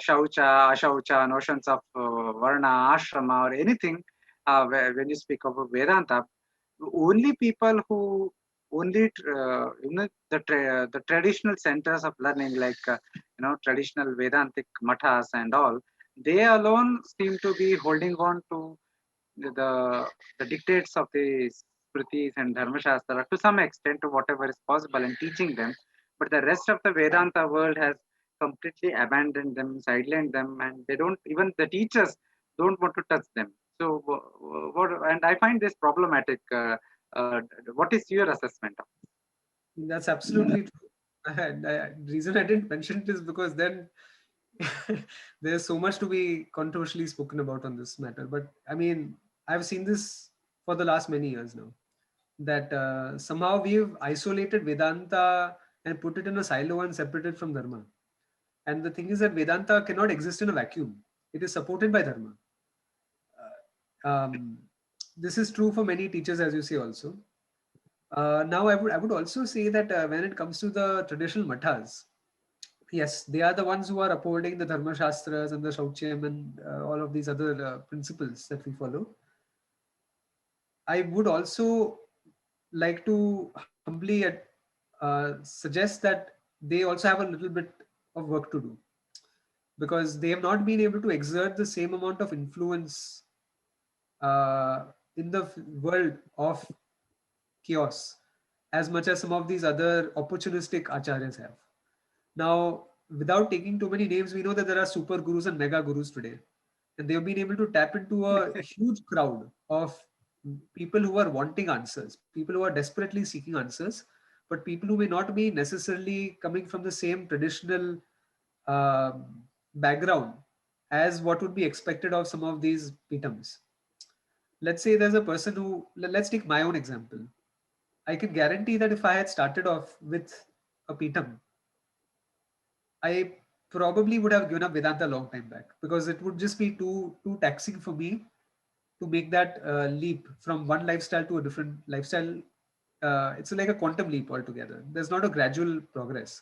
shaucha, ashaucha, notions of varna, ashrama, or anything when you speak of Vedanta. Only people who only the traditional centers of learning, like traditional Vedantic mathas and all, they alone seem to be holding on to the the dictates of the Smritis and Dharma Shastra to some extent, to whatever is possible, and teaching them. But the rest of the Vedanta world has completely abandoned them, sidelined them, and they don't, even the teachers don't want to touch them. So, what, and I find this problematic. What is your assessment of That's absolutely true. The reason I didn't mention it is because then there's so much to be controversially spoken about on this matter. But I mean, I've seen this for the last many years now, that somehow we've isolated Vedanta and put it in a silo and separated from Dharma. And the thing is that Vedanta cannot exist in a vacuum. It is supported by Dharma. Um, this is true for many teachers, as you say also. Now, I would also say that when it comes to the traditional mathas, yes, they are the ones who are upholding the Dharma Shastras and the Shaucham and all of these other principles that we follow. I would also like to humbly suggest that they also have a little bit of work to do, because they have not been able to exert the same amount of influence in the world of chaos as much as some of these other opportunistic acharyas have. Now, without taking too many names, we know that there are super gurus and mega gurus today, and they've been able to tap into a huge crowd of people who are wanting answers, people who are desperately seeking answers, but people who may not be necessarily coming from the same traditional background as what would be expected of some of these pitams. Let's say there's a person who, let's take my own example. I can guarantee that if I had started off with a pitam, I probably would have given up Vedanta a long time back, because it would just be too taxing for me to make that leap from one lifestyle to a different lifestyle. It's like a quantum leap altogether. There's not a gradual progress.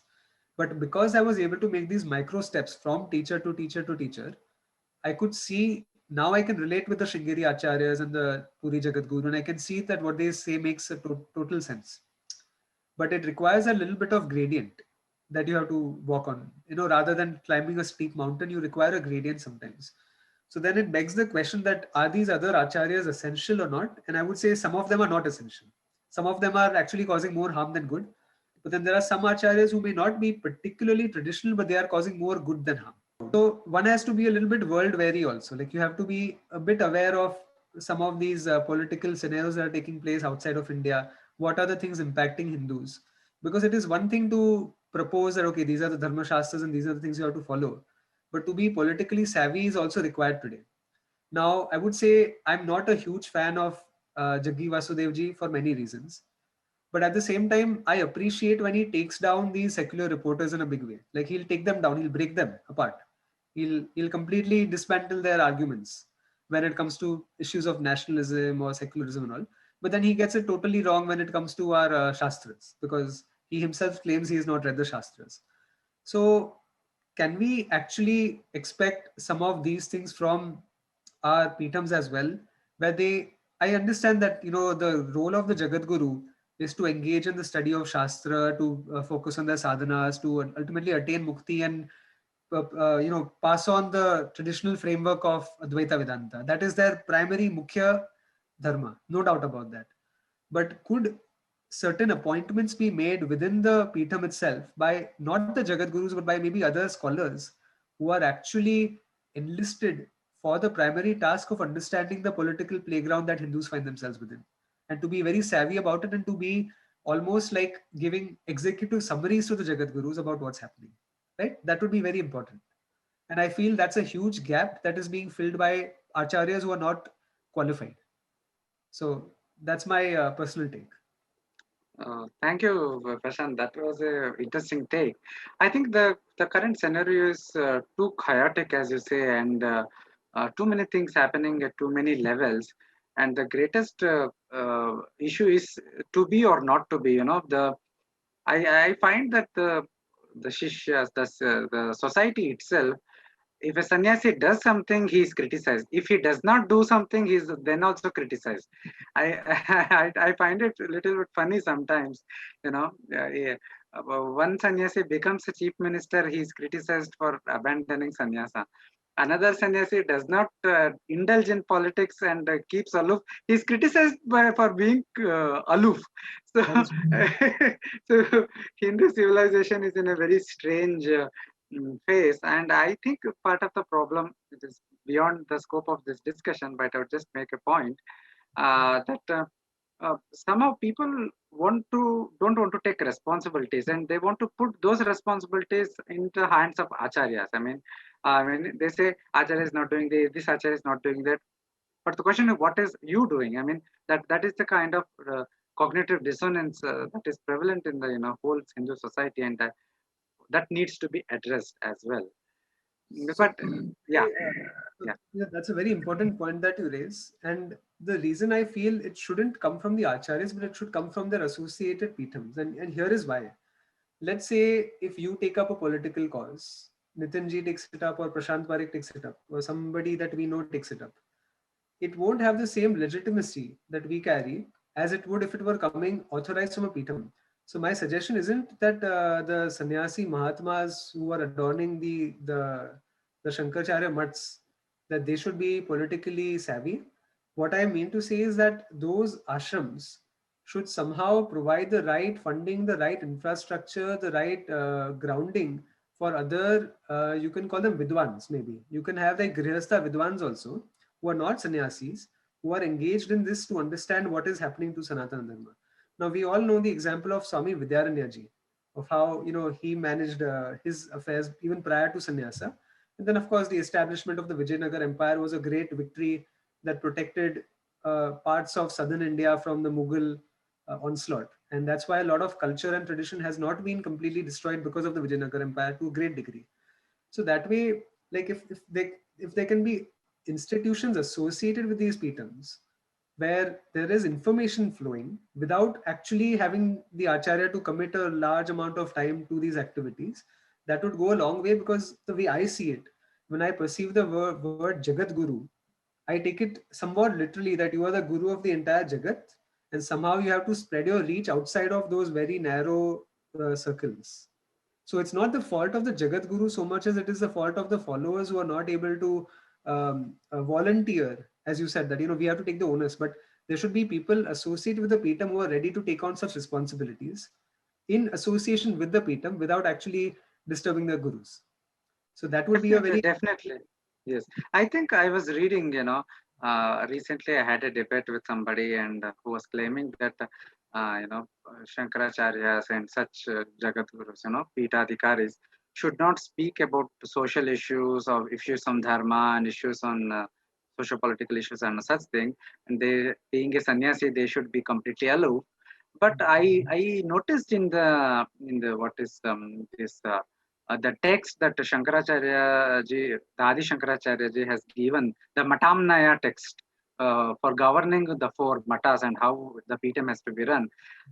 But because I was able to make these micro steps from teacher to teacher to teacher, I could see, now I can relate with the Shringeri Acharyas and the Puri Jagat Guru, and I can see that what they say makes a total sense. But it requires a little bit of gradient that you have to walk on. Rather than climbing a steep mountain, you require a gradient sometimes. So then it begs the question that, are these other acharyas essential or not? And I would say some of them are not essential. Some of them are actually causing more harm than good. But then there are some acharyas who may not be particularly traditional, but they are causing more good than harm. So one has to be a little bit world wary also. Like, you have to be a bit aware of some of these political scenarios that are taking place outside of India. What are the things impacting Hindus? Because it is one thing to propose that, okay, these are the Dharma Shastras and these are the things you have to follow. But to be politically savvy is also required today. Now, I would say I'm not a huge fan of Jaggi Vasudevji for many reasons. But at the same time, I appreciate when he takes down these secular reporters in a big way. Like, he'll take them down, he'll break them apart. He'll completely dismantle their arguments when it comes to issues of nationalism or secularism and all. But then he gets it totally wrong when it comes to our Shastras, because he himself claims he has not read the Shastras. So can we actually expect some of these things from our Pitams as well, where I understand that, the role of the Jagat Guru is to engage in the study of Shastra, to focus on their sadhanas, to ultimately attain mukti and, pass on the traditional framework of Advaita Vedanta. That is their primary mukhya dharma, no doubt about that. But could certain appointments be made within the Pitham itself by not the Jagat Gurus, but by maybe other scholars who are actually enlisted for the primary task of understanding the political playground that Hindus find themselves within, and to be very savvy about it, and to be almost like giving executive summaries to the Jagat Gurus about what's happening, right? That would be very important. And I feel that's a huge gap that is being filled by acharyas who are not qualified. So that's my personal take. Thank you, Prashant. That was a interesting take. I think the current scenario is too chaotic, as you say, and too many things happening at too many levels. And the greatest issue is to be or not to be. You know, I find that the shishyas, the society itself, if a sannyasi does something, he is criticized. If he does not do something, he is then also criticized. I I find it a little bit funny sometimes. You know, yeah. One sannyasi becomes a chief minister, he is criticized for abandoning sannyasa. Another sannyasi does not indulge in politics and keeps aloof. He is criticized for being aloof. So, That is so Hindu civilization is in a very strange phase, and I think part of the problem, it is beyond the scope of this discussion, but I would just make a point that somehow people don't want to take responsibilities, and they want to put those responsibilities into hands of acharyas. I mean, they say acharya is not doing this acharya is not doing that. But the question is, what is you doing? I mean, that is the kind of cognitive dissonance that is prevalent in the whole Hindu society, and that needs to be addressed as well. so. But yeah, yeah. Yeah, that's a very important point that you raise. And the reason I feel it shouldn't come from the acharyas, but it should come from their associated pithams. And here is why. Let's say if you take up a political cause, Nitinji takes it up, or Prashant Parekh takes it up, or somebody that we know takes it up. It won't have the same legitimacy that we carry as it would if it were coming authorized from a pitham. So my suggestion isn't that the sannyasi Mahatmas who are adorning the Shankaracharya mutts, that they should be politically savvy. What I mean to say is that those ashrams should somehow provide the right funding, the right infrastructure, the right grounding for other, you can call them vidwans maybe. You can have like grihastha vidwans also, who are not sannyasis, who are engaged in this to understand what is happening to Sanatana Dharma. Now, we all know the example of Swami Vidyaranyaji, of how he managed his affairs even prior to sannyasa. And then, of course, the establishment of the Vijayanagar Empire was a great victory that protected parts of southern India from the Mughal onslaught. And that's why a lot of culture and tradition has not been completely destroyed because of the Vijayanagar Empire to a great degree. So that way, like if there can be institutions associated with these pitams where there is information flowing without actually having the acharya to commit a large amount of time to these activities, that would go a long way. Because the way I see it, when I perceive the word Jagat Guru, I take it somewhat literally that you are the guru of the entire Jagat, and somehow you have to spread your reach outside of those very narrow circles. So it's not the fault of the Jagat Guru so much as it is the fault of the followers who are not able to volunteer. As you said, that we have to take the onus, but there should be people associated with the Pitam who are ready to take on such responsibilities in association with the Pitam without actually disturbing the gurus. So that would be a Definitely, very definitely. Yes. I think I was reading, recently I had a debate with somebody and who was claiming that, Shankaracharyas and such Jagat Gurus, Peethadhikaris should not speak about social issues or issues on dharma and issues on socio-political issues and such thing. And they, being a sannyasi, they should be completely aloof. But I noticed in the what is this the text that Shankaracharya ji, the Adi Shankaracharya ji has given, the Matamnaya text for governing the four matas and how the Peetam has to be run.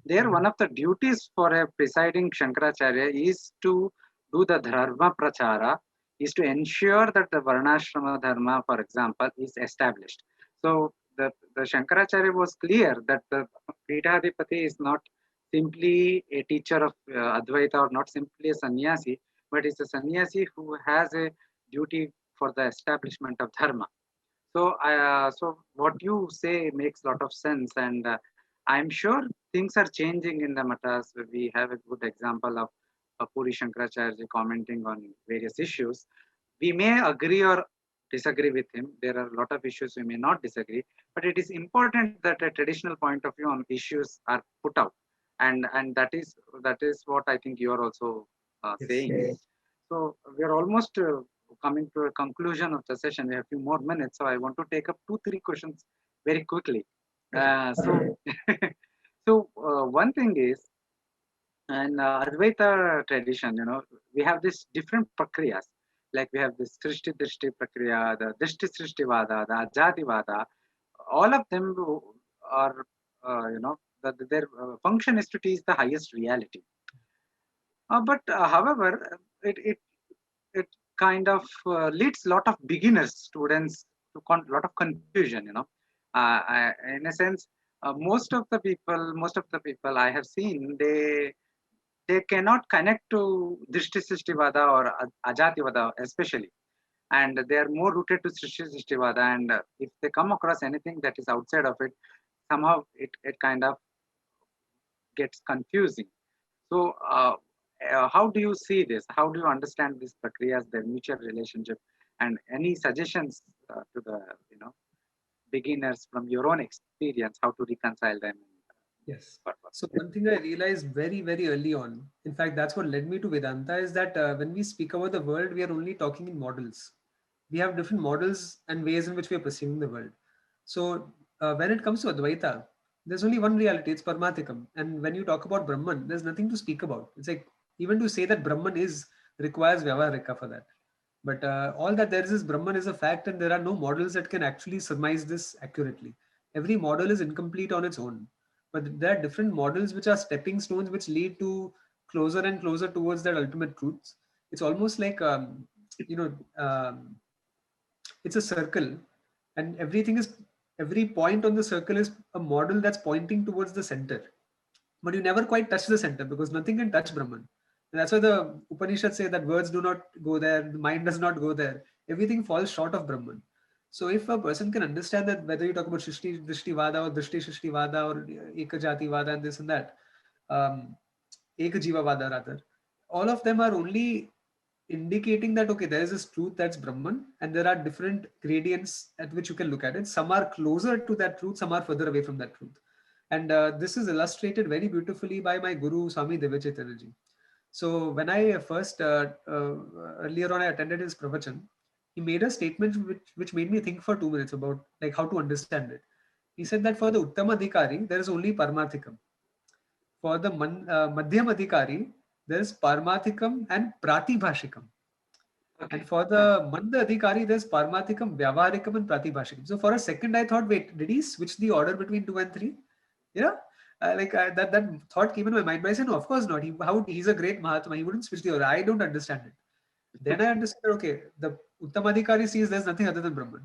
There, one of the duties for a presiding Shankaracharya is to do the dharma prachara, is to ensure that the Varnashrama dharma, for example, is established. So the Shankaracharya was clear that the Peethadipati is not simply a teacher of Advaita or not simply a sannyasi, but is a sannyasi who has a duty for the establishment of dharma. So what you say makes a lot of sense, and I'm sure things are changing in the matas. We have a good example of Puri Shankaracharya commenting on various issues. We may agree or disagree with him. There are a lot of issues we may not disagree, but it is important that a traditional point of view on issues are put out, and that is what I think you are also yes. saying. So we are almost coming to a conclusion of the session. We have a few more minutes, so I want to take up 2, 3 questions very quickly. So, one thing is, in Advaita tradition, we have this different prakriyas. Like we have this Srishti Drishti Prakriya, the Drishti Srishti Vada, the Ajati Vada. All of them are, their function is to teach the highest reality. But however, it kind of leads lot of beginner students to lot of confusion. In a sense, most of the people I have seen, they cannot connect to Drishti Srishti Vada or Ajati Vada especially, and they are more rooted to Srishti Srishti Vada. And if they come across anything that is outside of it, somehow it kind of gets confusing. So, how do you see this? How do you understand these prakriyas, their mutual relationship, and any suggestions to the beginners from your own experience, how to reconcile them? Yes. So one thing I realized very, very early on, in fact, that's what led me to Vedanta, is that when we speak about the world, we are only talking in models. We have different models and ways in which we are perceiving the world. So when it comes to Advaita, there's only one reality, it's Paramatikam. And when you talk about Brahman, there's nothing to speak about. It's like, even to say that Brahman requires Vyavaharika for that. But all that there is Brahman is a fact, and there are no models that can actually surmise this accurately. Every model is incomplete on its own, but there are different models which are stepping stones which lead to closer and closer towards that ultimate truths. It's almost like you know it's a circle, and every point on the circle is a model that's pointing towards the center, but you never quite touch the center because nothing can touch Brahman. And that's why the Upanishads say that words do not go there, the mind does not go there, everything falls short of Brahman. So if a person can understand that, whether you talk about Shrishti Drishti Vada or Drishti Shrishti Vada or Ekajati Vada and this and that, um, Ekajiva Vada rather, all of them are only indicating that, okay, there is this truth that's Brahman, and there are different gradients at which you can look at it. Some are closer to that truth, some are further away from that truth. And this is illustrated very beautifully by my Guru Swami Divyachetanaji. So when I first, earlier on I attended his pravachan, he made a statement which made me think for 2 minutes about like how to understand it. He said that for the Uttama Adhikari, there is only Paramathikam. For the Madhyam Adhikari, there is Paramathikam and Pratibhashikam. Okay. And for the Manda Adhikari, there's Paramathikam, Vyavaharikam, and Pratibhashikam. So for a second, I thought, wait, did he switch the order between 2 and 3? Yeah, that thought came in my mind. But I said, no, of course not. He's a great Mahatma. He wouldn't switch the order. I don't understand it. Then I understood, okay, the Uttamadhikari sees there's nothing other than Brahman.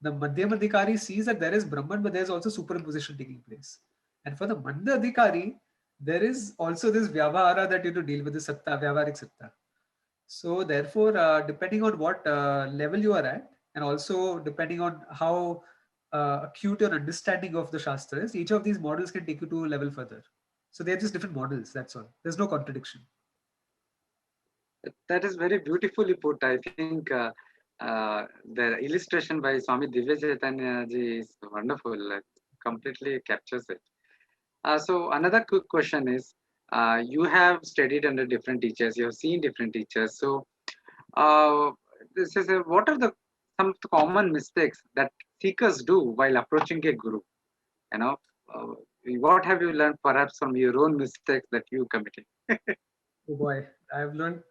The Madhyamadhikari sees that there is Brahman, but there's also superimposition taking place. And for the Manda Adhikari, there is also this Vyavahara that you have to deal with, the Satta, Vyavaharik Satta. So therefore, depending on what level you are at, and also depending on how acute your understanding of the Shastra is, each of these models can take you to a level further. So they're just different models, that's all. There's no contradiction. That is very beautifully put. I think the illustration by Swami Divya Chaitanya ji is wonderful. It completely captures it. So another quick question is, you have studied under different teachers. You have seen different teachers. So this is what are some common mistakes that seekers do while approaching a guru? You know, uh, what have you learned perhaps from your own mistakes that you committed? Oh boy, I've learned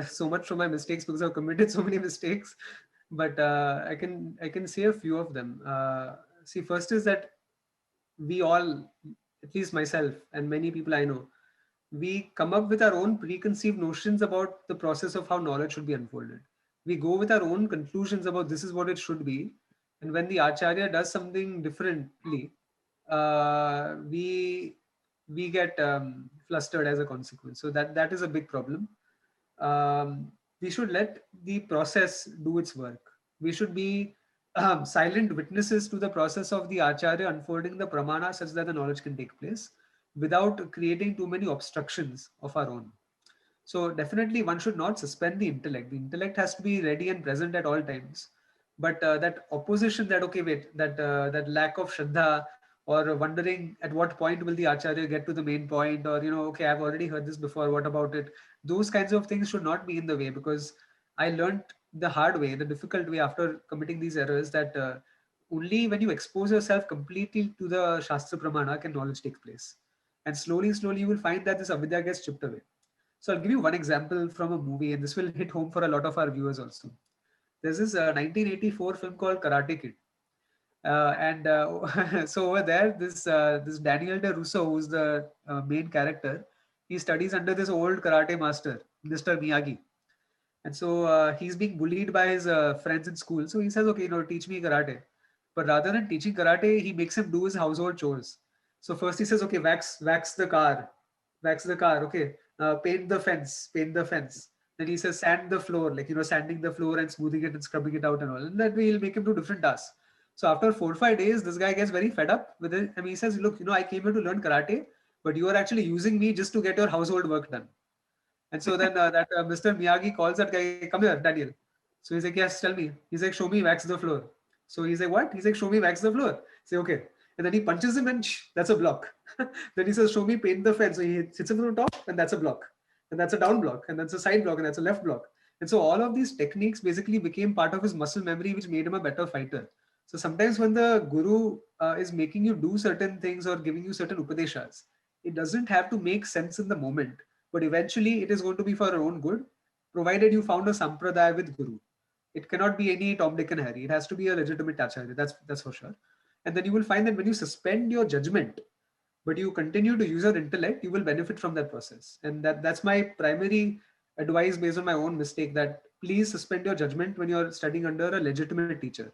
so much from my mistakes because I've committed so many mistakes. But I can say a few of them. See, first is that we all, at least myself and many people I know, we come up with our own preconceived notions about the process of how knowledge should be unfolded. We go with our own conclusions about this is what it should be. And when the Acharya does something differently, we get flustered as a consequence. So that is a big problem. We should let the process do its work. We should be silent witnesses to the process of the Acharya unfolding the pramana such that the knowledge can take place without creating too many obstructions of our own. So definitely one should not suspend the intellect. The intellect has to be ready and present at all times. But that opposition, that okay, wait, that lack of shraddha, or wondering at what point will the Acharya get to the main point, or okay, I've already heard this before, what about it? Those kinds of things should not be in the way, because I learned the hard way, the difficult way after committing these errors, that only when you expose yourself completely to the Shastra Pramana can knowledge take place. And slowly, slowly, you will find that this avidya gets chipped away. So I'll give you one example from a movie, and this will hit home for a lot of our viewers also. There's this 1984 film called Karate Kid. And so over there, this Daniel De Russo, who's the main character, he studies under this old karate master, Mr. Miyagi. And so he's being bullied by his friends in school. So he says, okay, teach me karate. But rather than teaching karate, he makes him do his household chores. So first he says, okay, wax the car, wax the car. Okay, paint the fence, paint the fence. Then he says, sand the floor, like, sanding the floor and smoothing it and scrubbing it out and all. And that way he'll make him do different tasks. So after 4 or 5 days, this guy gets very fed up with it. I mean, he says, look, I came here to learn karate, but you are actually using me just to get your household work done. And so then Mr. Miyagi calls that guy, come here, Daniel. So he's like, yes, tell me. He's like, show me wax the floor. So he's like, what? He's like, show me wax the floor. Say, okay. And then he punches him and that's a block. Then he says, show me paint the fence. So he hits him from the top and that's a block. And that's a down block. And that's a side block and that's a left block. And so all of these techniques basically became part of his muscle memory, which made him a better fighter. So sometimes when the guru is making you do certain things or giving you certain upadeshas, it doesn't have to make sense in the moment, but eventually it is going to be for your own good, provided you found a sampradaya with guru. It cannot be any Tom, Dick and Harry. It has to be a legitimate acharya. That's for sure. And then you will find that when you suspend your judgment, but you continue to use your intellect, you will benefit from that process. And that's my primary advice based on my own mistake, that please suspend your judgment when you're studying under a legitimate teacher.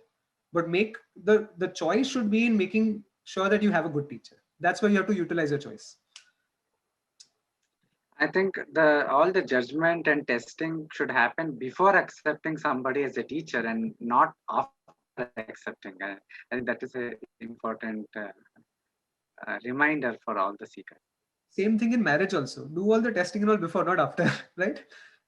But make the choice should be in making sure that you have a good teacher. That's where you have to utilize your choice. I think all the judgment and testing should happen before accepting somebody as a teacher and not after accepting. I think that is an important reminder for all the seekers. Same thing in marriage also. Do all the testing and all before, not after, right?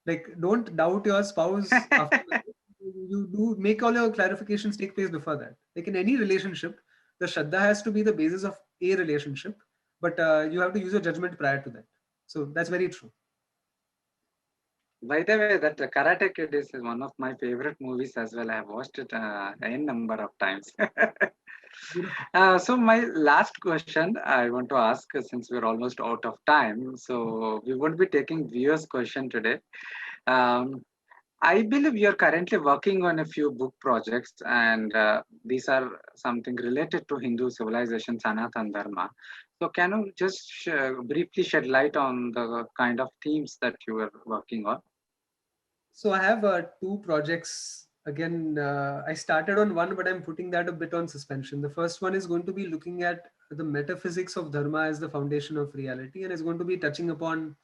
Like, don't doubt your spouse after marriage. You do make all your clarifications take place before that. Like in any relationship, the Shraddha has to be the basis of a relationship, but you have to use your judgment prior to that. So that's very true. By the way, that Karate Kid is one of my favorite movies as well. I have watched it n number of times. So my last question I want to ask, since we're almost out of time, so we won't be taking viewers' question today. I believe you're currently working on a few book projects, and these are something related to Hindu civilization, Sanatan Dharma. So can you just briefly shed light on the kind of themes that you are working on? So I have 2 projects. Again, I started on one, but I'm putting that a bit on suspension. The first one is going to be looking at the metaphysics of Dharma as the foundation of reality, and it's going to be touching upon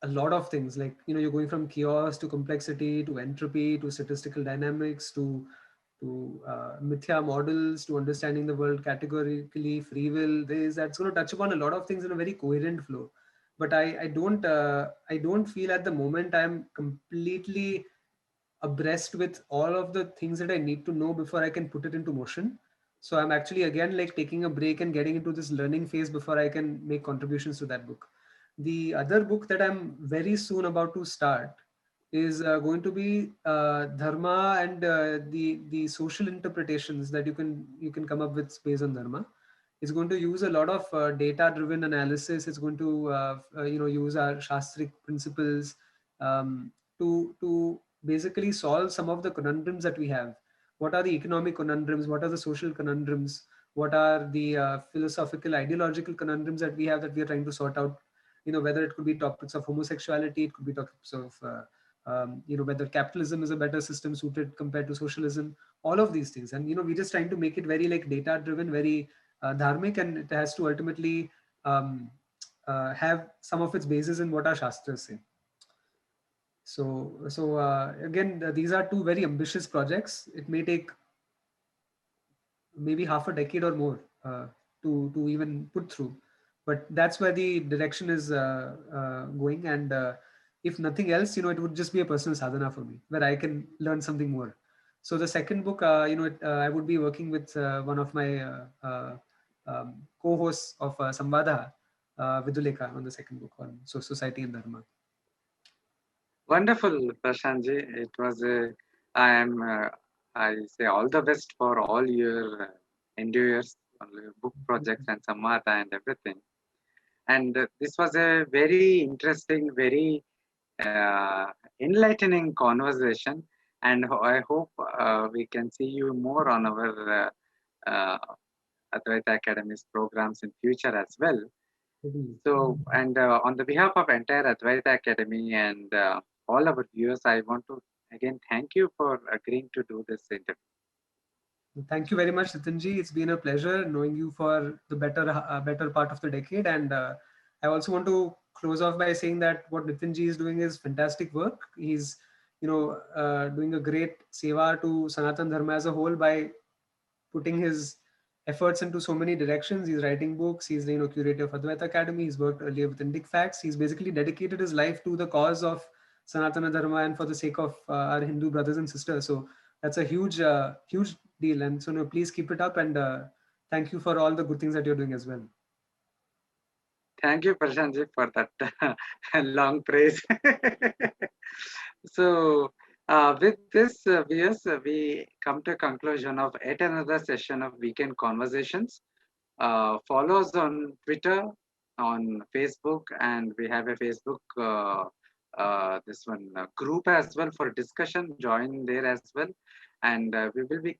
a lot of things, like you're going from chaos to complexity to entropy to statistical dynamics to mithya models to understanding the world categorically, free will. That's going to touch upon a lot of things in a very coherent flow. But I don't feel at the moment I'm completely abreast with all of the things that I need to know before I can put it into motion. So I'm actually again like taking a break and getting into this learning phase before I can make contributions to that book. The other book that I'm very soon about to start is going to be Dharma and the social interpretations that you can come up with based on Dharma. It's going to use a lot of data-driven analysis. It's going to use our Shastric principles to basically solve some of the conundrums that we have. What are the economic conundrums? What are the social conundrums? What are the philosophical, ideological conundrums that we have that we are trying to sort out? Whether it could be topics of homosexuality, it could be topics of whether capitalism is a better system suited compared to socialism, all of these things. And we're just trying to make it very like data driven, very dharmic, and it has to ultimately have some of its basis in what our shastras say. So again, these are 2 very ambitious projects. It may take maybe half a decade or more to even put through, but that's where the direction is going. And if nothing else, it would just be a personal sadhana for me where I can learn something more. So the second book, I would be working with one of my co-hosts of Samvada, Viduleka, on the second book on society and dharma. Wonderful, Prashantji. It was I am I say all the best for all your endeavors, all your book projects and Samata and everything. And this was a very interesting, very uh, enlightening conversation. And I hope we can see you more on our Advaita Academy's programs in future as well. Mhm. So, and on the behalf of entire Advaita Academy and all our viewers, I want to again thank you for agreeing to do this interview. Thank you very much, Nitinji. It's been a pleasure knowing you for the better part of the decade. And I also want to close off by saying that what Nitinji is doing is fantastic work. He's, doing a great seva to Sanatan Dharma as a whole by putting his efforts into so many directions. He's writing books. He's the curator of Advaita Academy. He's worked earlier with Indic Facts. He's basically dedicated his life to the cause of Sanatana Dharma and for the sake of our Hindu brothers and sisters. So that's a huge deal. And so please keep it up, and thank you for all the good things that you're doing as well. Thank you, Prashantji, for that long praise. So, with this, viewers, we come to a conclusion of yet another session of Weekend Conversations. Follow us on Twitter, on Facebook, and we have a Facebook group as well for discussion. Join there as well, and we will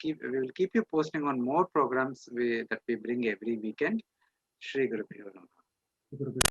keep you posting on more programs that we bring every weekend. Shri Guru Pyo Namaha.